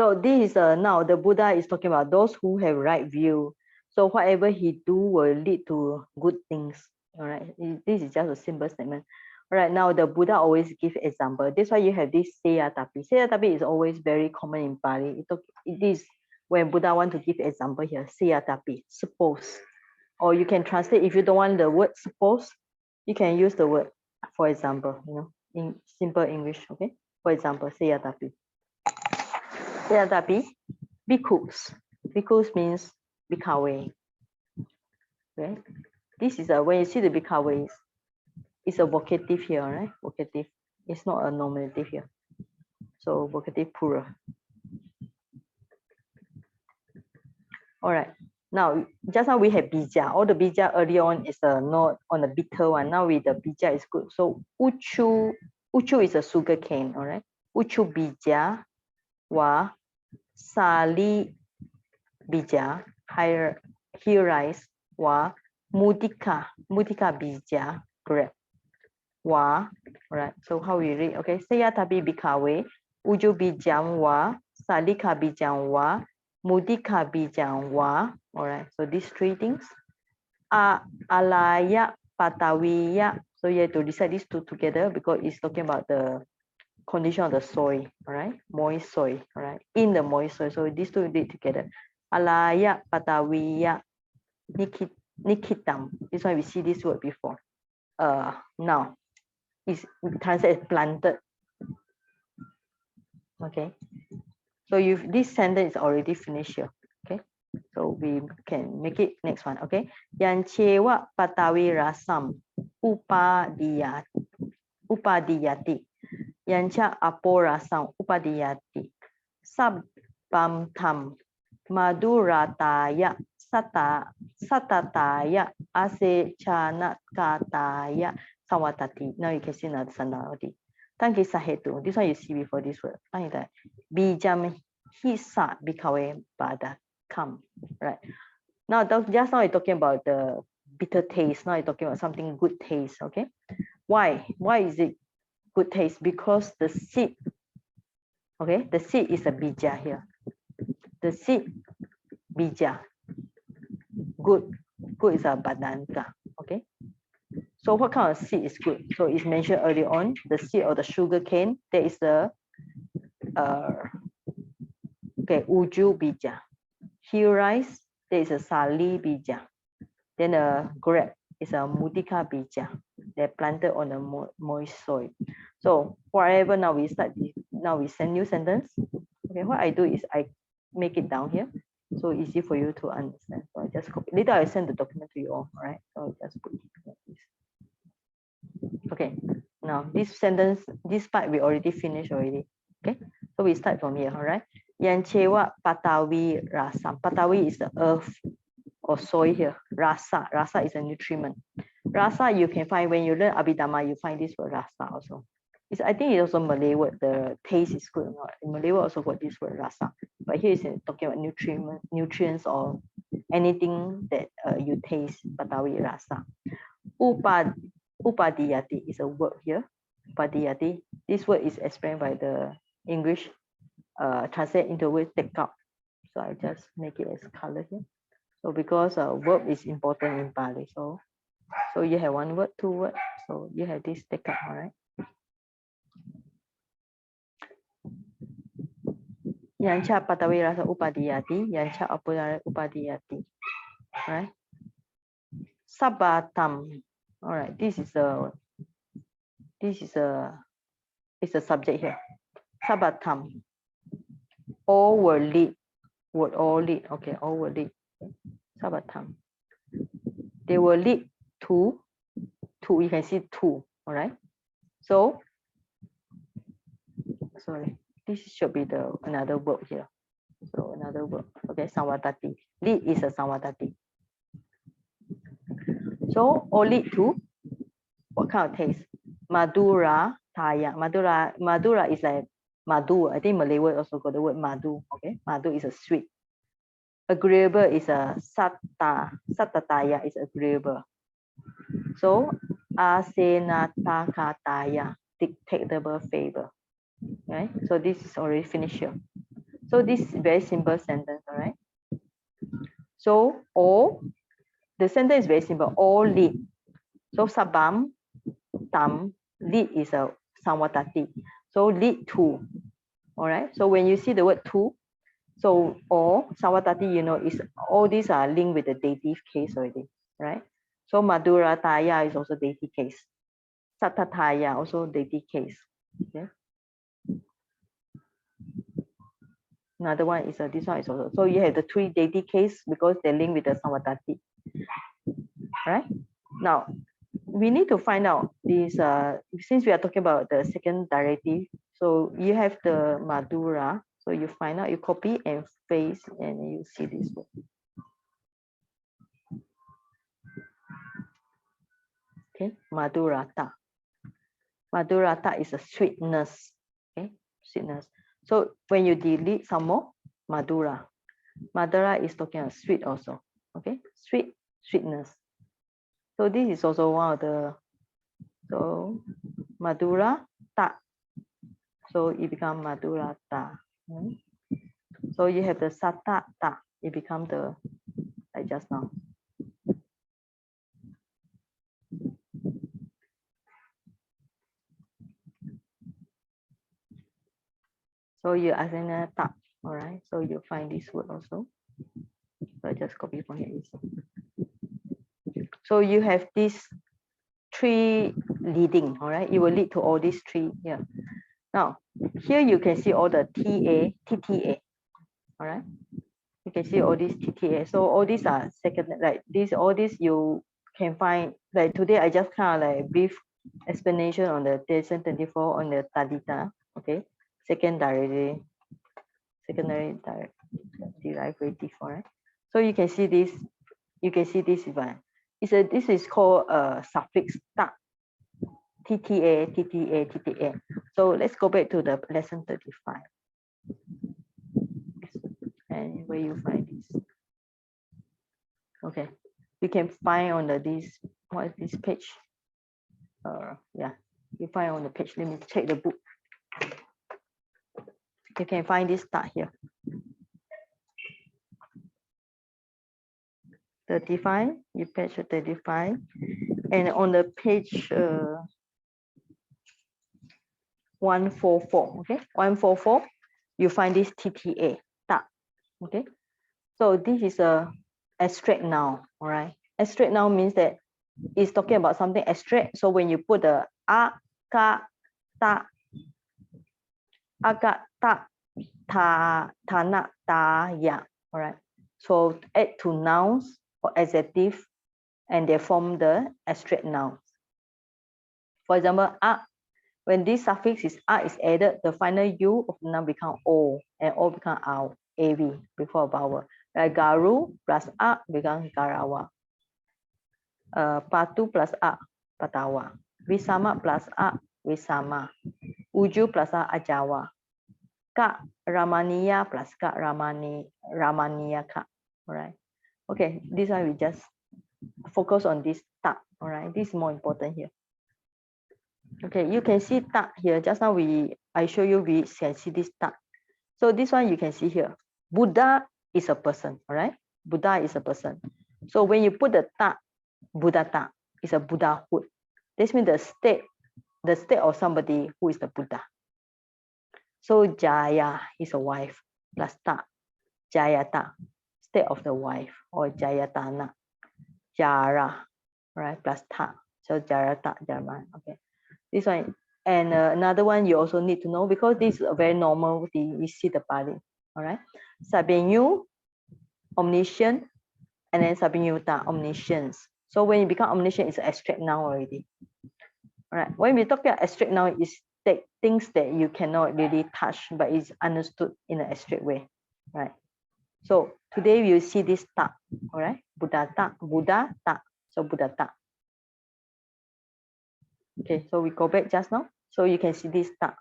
So this is now the Buddha is talking about those who have right view. So whatever he do will lead to good things. All right. This is just a simple statement. All right. Now the Buddha always give example. That's why you have this seyatapi. Seyatapi is always very common in Pali. It is when Buddha want to give example here. Seyatapi, suppose. Or you can translate if you don't want the word suppose. You can use the word, for example, in simple English, okay? For example, seyatapi. Seyatapi, bhikkhus. Bhikkhus means bhikkhave. Okay? This is when you see the bhikkhave, it's a vocative here, right? Vocative. It's not a nominative here. So vocative plural. All right. Now, just now we have bija. All the bija earlier on is not on the bitter one. Now with the bija is good. So uchu is a sugar cane. All right. Uchu bija wa sali bija here rice wa mudika bija, correct. Wa, all right. So how we read? Okay. Seyatapi bhikkhave uju bijam wa salika bijam wa mudika bijam wa. All right. So these three things. Alaya patawiya. So you have to decide these two together because it's talking about the condition of the soil. All right. Moist soil. All right. In the moist soil. So these two read together. Alaya patawiya nikitam. This one we see this word before. Now is translated planted. Okay. So this sentence is already finished here. Okay. So we can make it next one. Okay. Yañceva patawi rasam upadiyati. Yañca aporasam upadiyati. Saṃvattanti madurataya satataya asechanakataya saṃvattanti. Now you can see another sandalati. Kissa hetu. This one you see before this word. Bijam hissa bhikkhave come. Right. Now just now you're talking about the bitter taste. Now you're talking about something good taste. Okay. Why? Why is it good taste? Because the seed. Okay. The seed is a bija here. The seed bija. Good. Good is a badanka. Okay. So what kind of seed is good? So it's mentioned earlier on, the seed of the sugar cane. There is the uju bija. Here rice, there is a sali bija. Then a grape is a mudika bija. They're planted on a moist soil. So whatever, now we start. Now we send new sentence. Okay, what I do is I make it down here, so easy for you to understand. So I just copy. Later I send the document to you all. All right. So I just put it like this. Okay, now this sentence, this part we already finished already. Okay, so we start from here. All right. Yañceva patawi rasam. Patawi is the earth or soil here. Rasa is a nutriment. Rasa you can find when you learn Abhidhamma, you find this word rasa also. I think it's also Malay word. The taste is good. In Malay word also got this word rasa. But here is talking about nutrients or anything that you taste. Patawi rasa. Upadiyati is a word here. Upadiyati. This word is explained by the English. Translate into the word take up. So I just make it as color here. So because verb is important in Pali. So you have one word, two words. So you have this take up. All right. Yañca patawi rasa upadiyati. Yañca apurara upadiyati. All right. Samattaṃ. All right. This is a subject here. Samattaṃ. All will lead. Would all lead. Okay. All will lead. Samattaṃ. They will lead to. You can see two. All right. So sorry. This should be another verb here. So another verb. Okay. Saṃvattanti. Lead is a saṃvattanti. So all lead to what kind of taste? Madura taya. Madura is like madu. I think Malay word also got the word madu. Okay. Madu is a sweet. Agreeable is a satataya is agreeable. So asenātakātaya, dictatable favor. Right? So this is already finished here. So this is very simple sentence, all right? So all, the sentence is very simple. All lead. So sabam, tam, lead is a saṃvattanti. So lead to. All right. So when you see the word to, so all saṃvattanti, is all these are linked with the dative case already, right? So madhurataya is also Diṭṭhi case. Satataya also Diṭṭhi case. Okay. Another one is this one is also. So you have the 3 Diṭṭhi case because they link with the samvattanti. Right? Now we need to find out this since we are talking about the second directive. So you have the madhura. So you find out, you copy and paste, and you see this one. Okay, madhurata. Madhurata is a sweetness. Okay, sweetness. So when you delete some more, madhura. Madhura is talking about sweet also. Okay, sweetness. So this is also one of the, so madhura ta. So it becomes madhurata. So you have the sata ta. It becomes the, like just now. So you asana ta. All right. So you find this word also. So I just copy from here. So you have these 3 leading, all right? It will lead to all these 3 here. Now, here you can see all the TA, TTA, all right? You can see all these TTA. So all these are second, like this, all these you can find, like today I just kind of like brief explanation on the lesson 24 on the Tadita, okay? Secondary derivative, all right? So you can see this, one. This is called suffix ta. TTA, TTA, TTA. So let's go back to the lesson 35. And where you find this? Okay, you can find on this, what is this page? Yeah, you find on the page. Let me check the book. You can find this start here. 35, you page 35. And on the page 144, okay? 144, you find this TTA, ta, okay? So this is a abstract noun, all right? Abstract noun means that it's talking about something abstract. So when you put the akantāya, all right? So add to nouns or adjective, and they form the abstract nouns. For example, when this suffix is is added, the final u of the noun become o, and o become av before vowel. Like garu plus become garawa. Patu plus patawa. Visama plus visama. Uju plus ajawa. Ka ramaniya plus ka ramaniyaka. All right. Okay, this one we just focus on this ta. All right, this is more important here. Okay, you can see ta here. Just now I show you, we can see this ta. So this one you can see here. Buddha is a person. All right, Buddha is a person. So when you put the ta, Buddhata is a Buddhahood. This means the state of somebody who is the Buddha. So Jaya is a wife plus ta, Jayata, state of the wife, or Jayatana. Jara, right, plus ta. So Jarata, Jarman. Okay, this one. And another one you also need to know, because this is a very normal, we see the Pali. All right, Sabinyu, omniscient, and then Sabinyuta, omniscience. So when you become omniscient, it's an abstract noun already. All right, when we talk about abstract noun, it's things that you cannot really touch, but it's understood in an abstract way, right? So today we will see this ta, all right? Buddha ta, so Buddha ta. Okay, so we go back just now. So you can see this ta,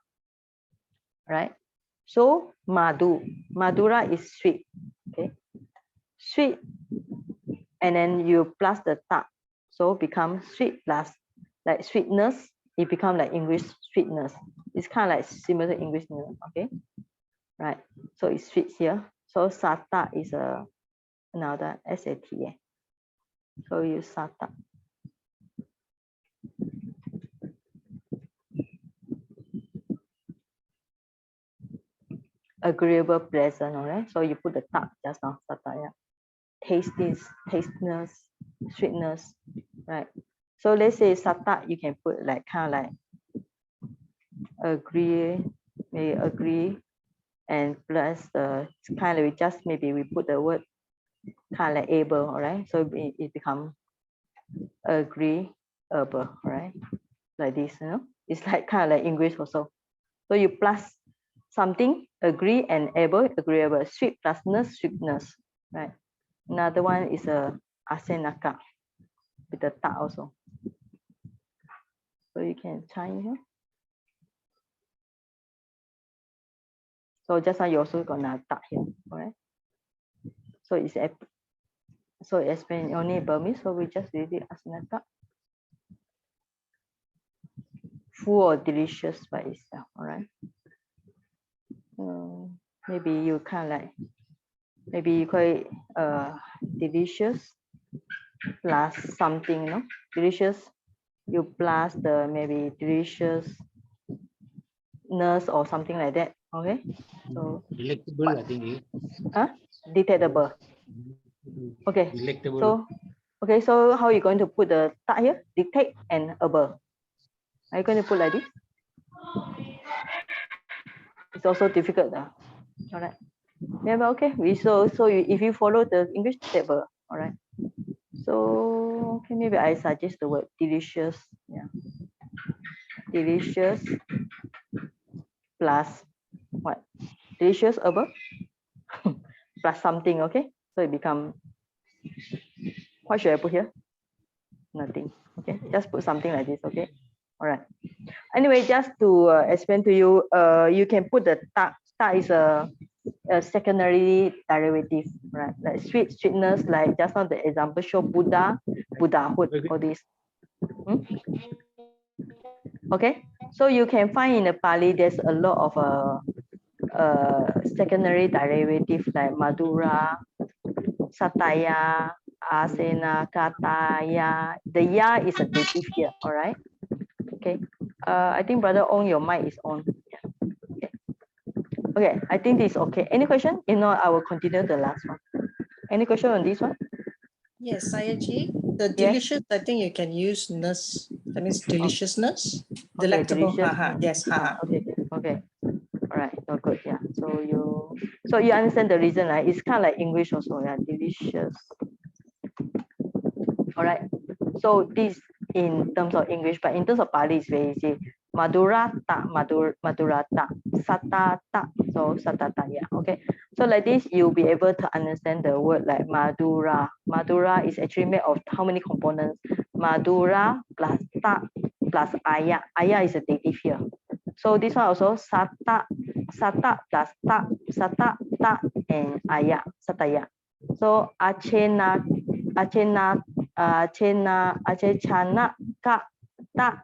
right? So madhura is sweet, okay? Sweet, and then you plus the ta, so become sweet plus, like sweetness, it become like English sweetness. It's kind of like similar to English, okay? Right, so it's sweet here. So sata is another SATA. So you sata. Agreeable, pleasant, all right? So you put the ta just now, sata, yeah. Tastiness, sweetness. right? So let's say satta, you can put like kind of like agree, maybe agree, and plus the kind of just maybe we put the word kind of like able, all right? So it becomes agreeable, right? Like this, you know, it's like kind of like English also. So you plus something, agree, and able, agreeable, sweet plus ness, sweetness, right? Another one is a asenaka with the ta also. So you can chime here. So just now you also gonna ta here, all right? So it's so it's been only Burmese, so we just read it asenaka. Full or delicious by itself, all right? Maybe you kind of like, maybe you call it delicious plus something, no? Delicious, you plus the maybe deliciousness or something like that, okay? So delectable, I think. detectable. Okay. Delectable. So okay, so how are you going to put the ta here? Detect and able. Are you going to put like this? It's also difficult. All right. Yeah, but okay. If you follow the English table, all right. So okay, maybe I suggest the word delicious. Yeah. Delicious plus what? Delicious above plus something, okay? So it become, what should I put here? Nothing. Okay, just put something like this, okay? All right. Anyway, just to explain to you, you can put the ta. Ta is a secondary derivative, right? Like sweet, sweetness, like just now the example show Buddha, Buddhahood, all this. Okay, so you can find in the Pali, there's a lot of secondary derivative like Madura, Sataya, Asena, Kataya. The ya is a dative here, all right? Okay, I think Brother Ong, your mic is on. Yeah. Okay, I think this is okay. Any question? If not, I will continue the last one. Any question on this one? Yes, Sayaji. The delicious, I think you can use ness. That means deliciousness. Okay, Delectable. delicious. Yes. Okay, okay. All right, not good. Yeah. So you understand the reason, right? It's kind of like English also. Yeah, delicious. All right. So this in terms of English, but in terms of Pali, it's very easy. Madurata, madurata, satata, so satataya. Okay. So like this, you'll be able to understand the word like madura. Madura is actually made of how many components? Madura plus ta plus aya. Aya is a dative here. So this one also sata plus ta, sata, ta, and aya, sataya. So acena, ka, ta,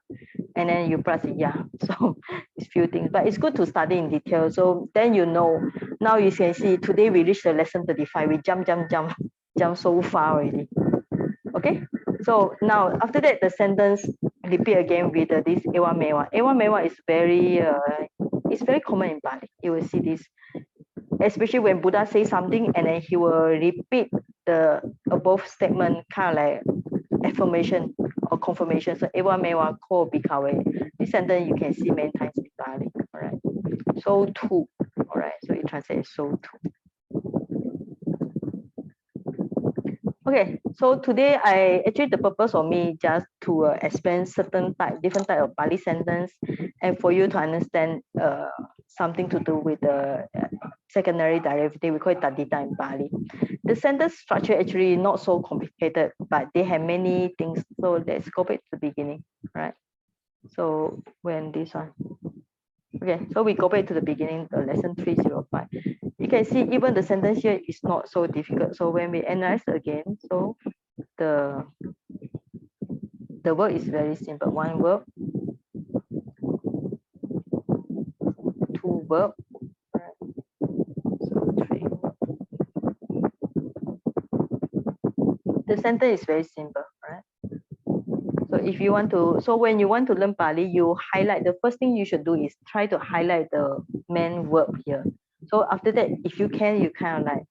and then you press it, yeah. So it's few things, but it's good to study in detail. So then you know. Now you can see today we reached the lesson 35. We jump so far already. Okay. So now after that, the sentence repeat again with this Evamevaṃ. Evamevaṃ is it's very common in Pali. You will see this, especially when Buddha says something and then he will repeat the above statement, kind of like affirmation or confirmation. So Evamevaṃ ko bhikkhave. This sentence you can see many times in Pali. All right. So too. All right. So you translate so too. Okay, so today the purpose of me just to explain different type of Pali sentence, and for you to understand something to do with the secondary derivative. We call it tadita in Pali. The sentence structure actually not so complicated, but they have many things. So let's go back to the beginning, right? So when this one, okay, so we go back to the beginning, the lesson 305. You can see even the sentence here is not so difficult. So when we analyze again, so the word is very simple. One verb, two verb, right? So three. The sentence is very simple, right? So if you want to, so when you want to learn Pali, you highlight, the first thing you should do is try to highlight the main verb here. So after that, if you can, you kind of like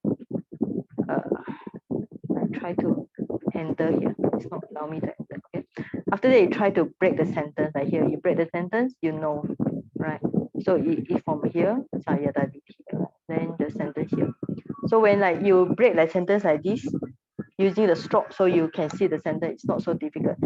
try to enter here. It's not allow me to enter. After that, you try to break the sentence right here. You break the sentence, you know, right? So it from here, yathādiṭṭhi, then the sentence here. So when like you break like sentence like this, using the stroke, so you can see the sentence, it's not so difficult.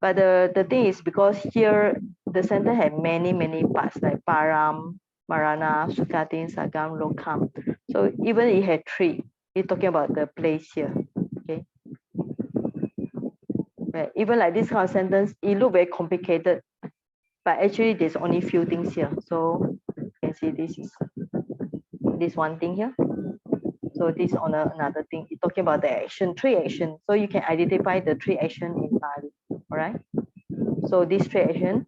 But the thing is, because here the sentence have many parts like param, marana, sukatin, sagam, lokam. So even it had 3, it's talking about the place here. Okay. Right. Even like this kind of sentence, it look very complicated, but actually there's only few things here. So you can see this is this one thing here. So this on another thing, it's talking about the action, 3 actions. So you can identify the 3 actions in Pali. All right. So this 3 action,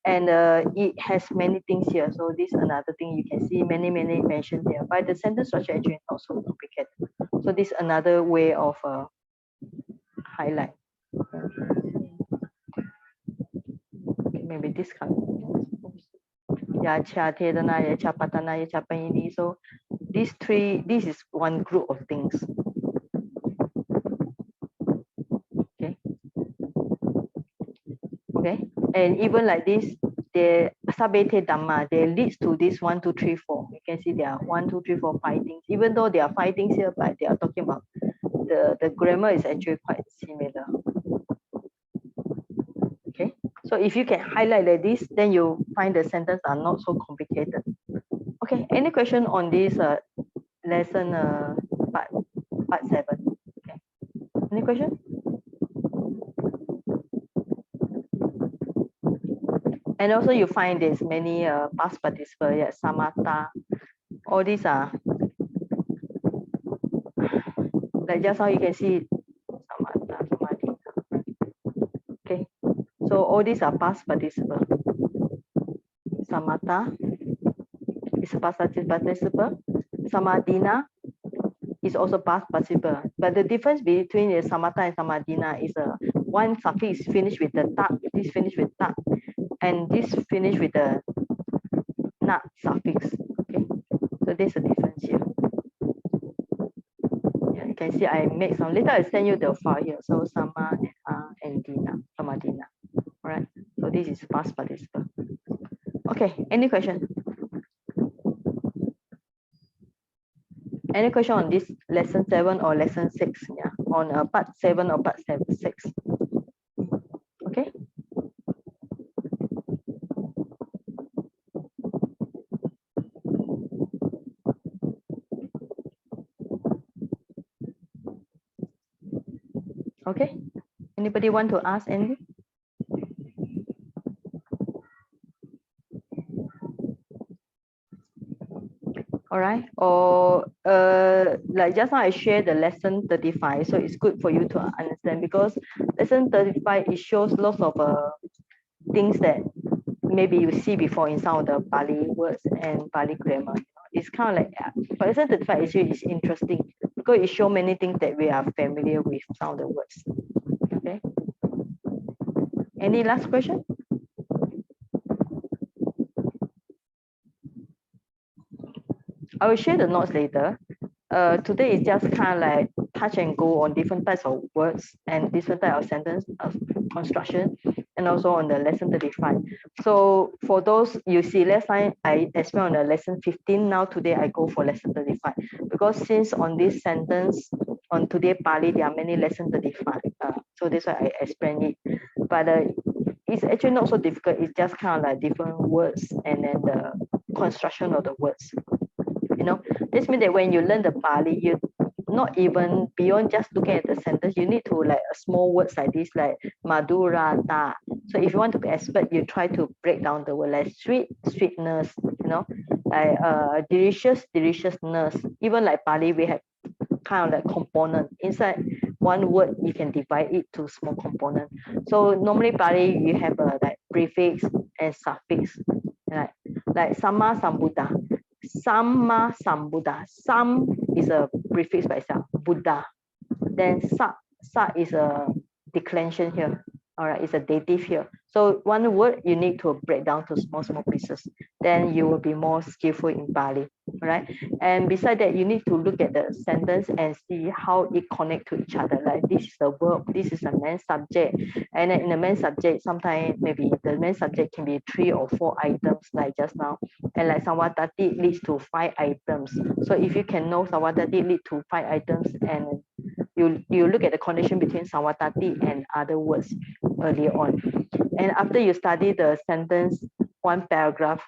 and it has many things here. So this another thing, you can see many mentioned here. But the sentence structure actually is not so complicated. So this another way of highlight. Okay, maybe this kind. Yañca, cetanā, yañca, patthanā, yañca, paṇidhi. So these 3, this is one group of things. Okay. Okay. And even like this, the sabbe dhammā, they leads to this 1, 2, 3, 4. You can see there are 1, 2, 3, 4, 5 things. Even though there are 5 things here, but they are talking about the grammar is actually quite similar. Okay. So if you can highlight like this, then you find the sentence are not so complicated. Okay. Any question on this lesson part 7? Okay. Any question? And also you find there's many past participle, yeah, samattaṃ. All these are like just now you can see samattaṃ, samādinnaṃ. Okay. So all these are past participle. Samattaṃ is a past participle. Samādinnaṃ is also past participle. But the difference between the samattaṃ and samādinnaṃ is one suffix finished with the ta, this finished with ta, and this finished with the na suffix. Okay. So there's a difference here. Yeah, you can see I make some. Later I send you the file here. So sama and dina, samādinnaṃ. All right. So this is past participle. Okay. Any question? Any question on this lesson 7 or lesson 6? Yeah, on part 7 or part 6. Okay. Okay. Anybody want to ask anything? All right. Or like just now I shared the lesson 35, so it's good for you to understand, because lesson 35 it shows lots of things that maybe you see before in some of the Pali words and Pali grammar. It's kind of like, but lesson 35 actually is interesting because it shows many things that we are familiar with, some of the words. Okay. Any last question? I will share the notes later. Today is just kind of like touch and go on different types of words and different type of sentence construction, and also on the lesson 35. So for those you see, last time I explained on the lesson 15. Now today I go for lesson 35, because since on this sentence on today Pali there are many lesson 35. So that's why I explain it. But it's actually not so difficult. It's just kind of like different words and then the construction of the words. You know, this means that when you learn the Pali, you not even beyond just looking at the sentence, you need to like a small words like this, like madhurata. So if you want to be expert, you try to break down the word like sweet, sweetness, you know, like delicious, deliciousness. Even like Pali, we have kind of like component inside one word. You can divide it to small component. So normally Pali, you have like prefix and suffix, like samma sambuddha. Samma sambuddha. Sam is a prefix by itself. Buddha. Then sa is a declension here. All right, it's a dative here. So one word you need to break down to small pieces. Then you will be more skillful in Pali, right? And beside that, you need to look at the sentence and see how it connect to each other. Like this is the verb, this is the main subject, and then in the main subject, sometimes maybe the main subject can be 3 or 4 items, like just now, and like saṃvattanti leads to 5 items. So if you can know saṃvattanti lead to 5 items, and you look at the connection between saṃvattanti and other words earlier on. And after you study the sentence, one paragraph,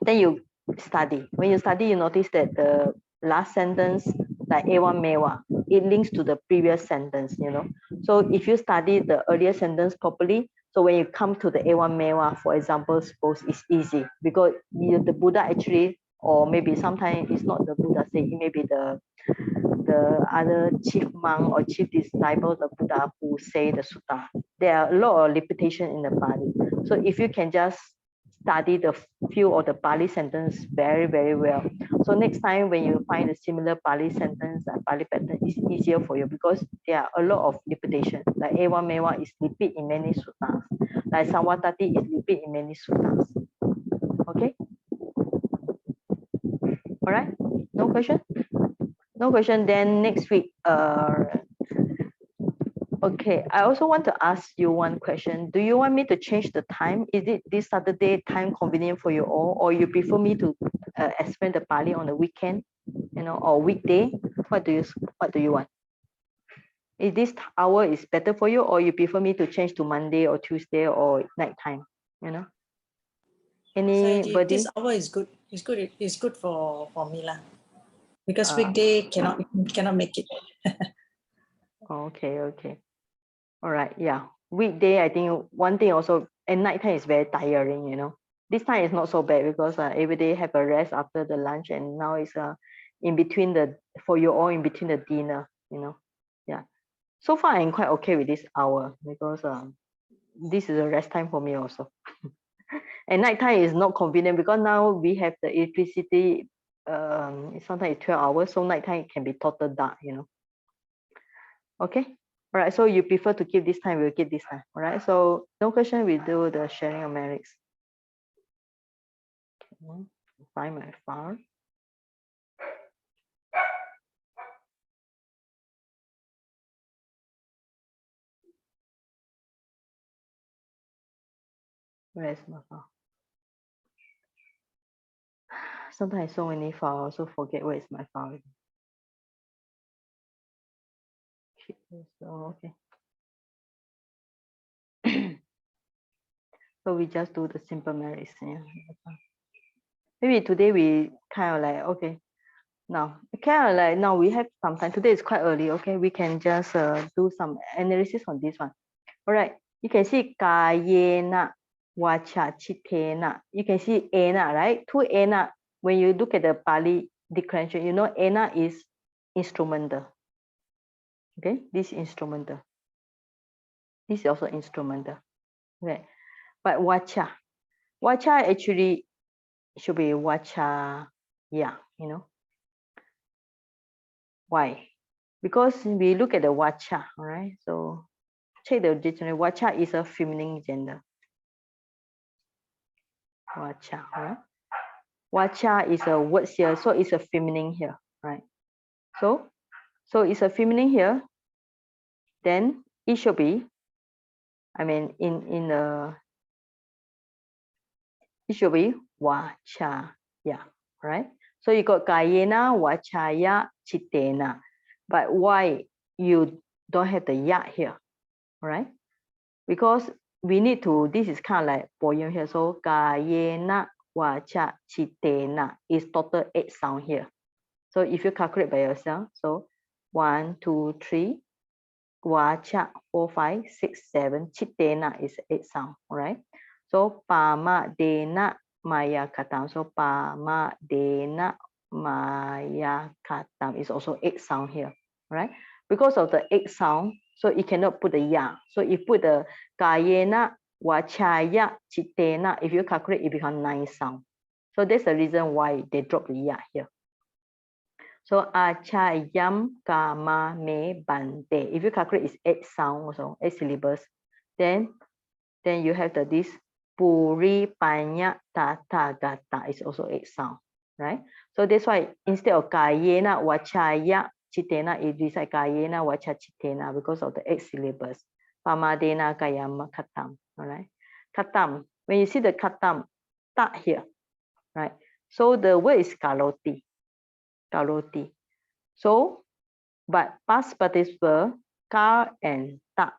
then you study. When you study, you notice that the last sentence, like Evamevaṃ, it links to the previous sentence, you know. So if you study the earlier sentence properly, so when you come to the Evamevaṃ, for example, suppose it's easy because the Buddha actually, or maybe sometimes it's not the Buddha say, it may be the other chief monk or chief disciple of the Buddha who say the sutta. There are a lot of repetition in the Pali. So if you can just study the few of the Pali sentence very, very well. So next time when you find a similar Pali sentence, Pali pattern, it's easier for you because there are a lot of repetition. Like Evamevaṃ is repeat in many suttas. Like saṃvattanti is repeat in many suttas. Okay? All right? No question? No question. Then next week, okay, I also want to ask you one question. Do you want me to change the time? Is it this Saturday time convenient for you all, or you prefer me to explain the Pali on the weekend, you know, or weekday? What do you want? Is this hour is better for you, or you prefer me to change to Monday or Tuesday or night time? You know, anybody? This hour is good. It's good. It's good for me lah. Because weekday cannot make it. Okay, okay. All right, yeah. Weekday, I think one thing also, and nighttime is very tiring, you know. This time is not so bad because every day have a rest after the lunch, and now it's in between for you all in between the dinner, you know. Yeah. So far, I'm quite okay with this hour because this is a rest time for me also. And nighttime is not convenient because now we have the electricity. Sometimes it's 12 hours, so nighttime can be total dark, you know. Okay. All right, so you prefer to keep this time, we'll keep this time. All right, so no question, we do the sharing of merits. Okay. Find my file. Where's my file? Sometimes so many files, I also forget where is my file. So, okay. So we just do the simple merits. Yeah. Maybe today we kind of like, okay, now kind of like, now we have some time. Today is quite early, okay? We can just do some analysis on this one. All right, you can see kāyakammaṃ, vacīkammaṃ. You can see ena, right? Two ena. When you look at the Pali declension, you know ena is instrumental. Okay, this instrumental. This is also instrumental. Okay, but vaca actually should be vacāya, you know. Why? Because we look at the vaca, all right? So check the dictionary. Vaca is a feminine gender. Vaca, right? Vaca is a word here, so it's a feminine here, right? So it's a feminine here. Then it should be, I mean, it should be vacāya, right? So you got kāyena, vacāya, cetanā. But why you don't have the ya here, right? Because we need to, this is kind of like poem here. So kāyena, vaca, cetanā is total 8 sound here. So if you calculate by yourself, so 1, 2, 3, vaca 4, 5, 6, 7, cetanā is 8 sound, all right? So pamanidhi mayakatam. So pamanidhi mayakatam is also 8 sound here, right? Because of the 8 sound, so it cannot put the ya. So you put the kāyena, vacāya, cetanā. If you calculate, it becomes 9 sound. So that's the reason why they drop the ya here. So yaṃ me bante. If you calculate, it's 8 sound also, 8 syllables. Then Then you have this puripanya-tathagata is also 8 sound, right? So that's why instead of kayena vacaya cittena, it is like kayena vacha cittena because of the 8 syllables. Pamadena kayama katam, all right? Katam, when you see the katam, ta here, right? So the word is kaloti, kaloti. So, but past participle, ka and ta.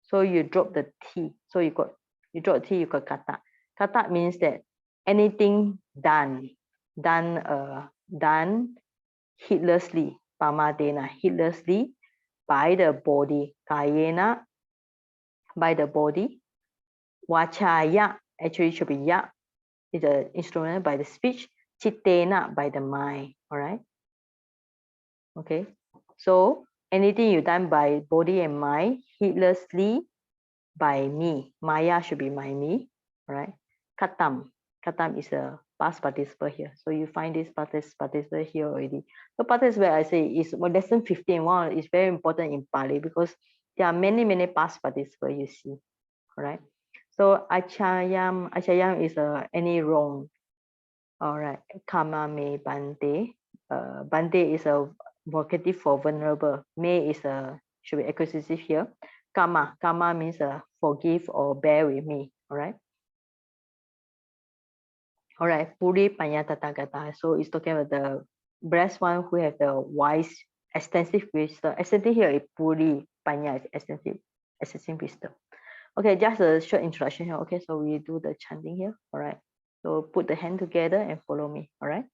So you drop the T. So you drop T, you got kata. Kata means that anything done heedlessly, pamadena, heedlessly by the body, kayena, by the body, vacaya, actually should be ya, is the instrument by the speech, cittena, by the mind, all right? Okay, so anything you done by body and mind, heedlessly by me, maya should be my me, right? Katam is a past participle here. So you find this past participle here already. So participle I say is lesson 15. One is very important in Pali because there are many past participle you see, right? So achayam is any wrong. All right, kama me bante. Bante is a vocative for vulnerable. Me is should be accusative here. Kama means forgive or bear with me. All right. All right. Puri panya tathagata. So it's talking about the blessed one who have the wise, extensive wisdom. Extensive here is puri panya is extensive wisdom. Okay, just a short introduction here. Okay, so we do the chanting here. All right. So put the hand together and follow me. All right.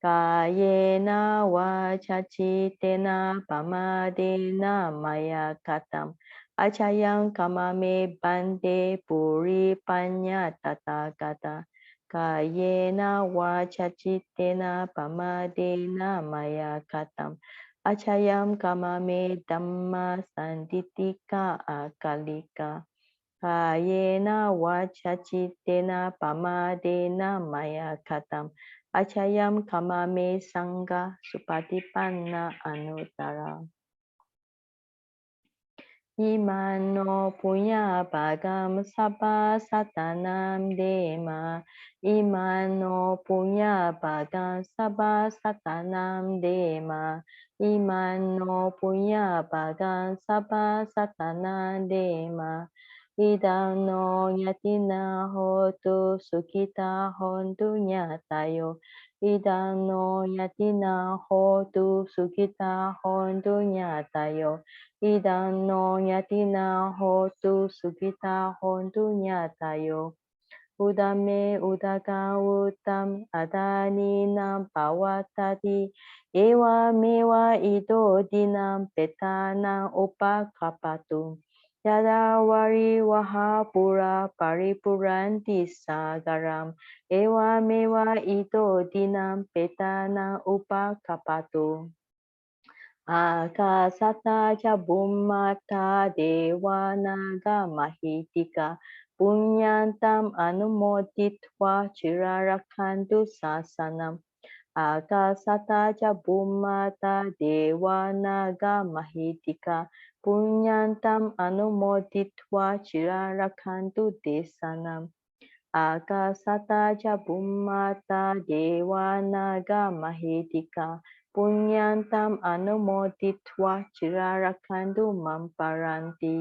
Kayena vacha cittena pamadena maya katam acayakammaṃ bande puri panya tathagata kayena vacha cittena pamadena maya katam acayakammaṃ dhammā sanditthika akalika kayena vacha cittena pamadena maya katam acayakammaṃ saṅkhārā supatipanna Anguttara. Imano punya bhagam sabba satanam dema. Imano punya bhagam sabba satanam dema. Imano punya bhagam sabba satanam dema. Idano yatina hotu sukita hontu nyatayo. Idano yatina hotu sukita hontu nyatayo. Idano yatina hotu sukita hontu nyatayo. Udame udaka utam adaninam pawatati. Evamevaṃ ido dinam patthanā upakapatu. Yada wari wahapura paripuranti sagaram. Evamevaṃ ido dinam patthanā upakapatu. Akasata ca bummata devanaga mahitika. Punyantam anumoditva chirarakantu sasanam. Akasata ca bummata devanaga mahitika. Punyantam anumoditva chirarakantu desanam. Akasata ca bummata devanaga mahitika. Punyantam anumoditva chirarakantu mamparanti.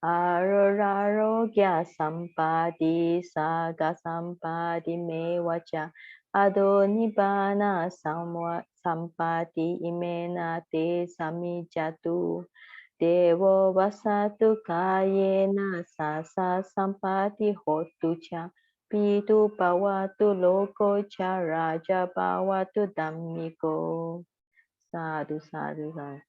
Arararogya sampadi saga sampadi mevacha. Adonibana sampadi imena te samijatu. Devo vasatu kayena sasa sampati hotu cha. Pitu bhavatu loko cha raja bhavatu dhammiko. Sadhu sadhu sadhu.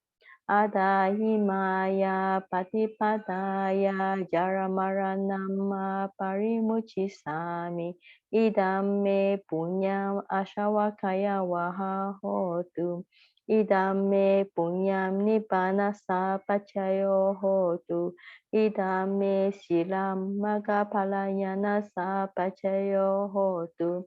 Adahimaya patipadaya jaramaranama parimuchisami. Idam me punyam ashawakaya wahahotu. Idam me punyam nibbana sapachayo hotu. Idam me silam magapalayana sapachayo hotu.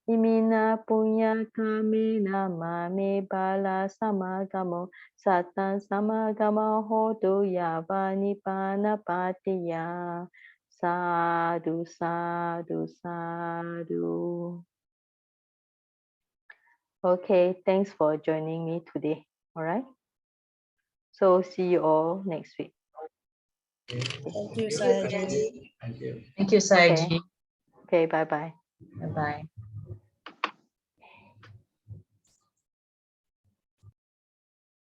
Imina punya kamena mame bala samagamo satan samagamo hotu yava nibbana patiya. Sadhu, sadhu, sadhu. Okay, thanks for joining me today. All right. So see you all next week. Thank you, Sayaji. Thank you, Sayaji. Okay, bye-bye. Bye-bye.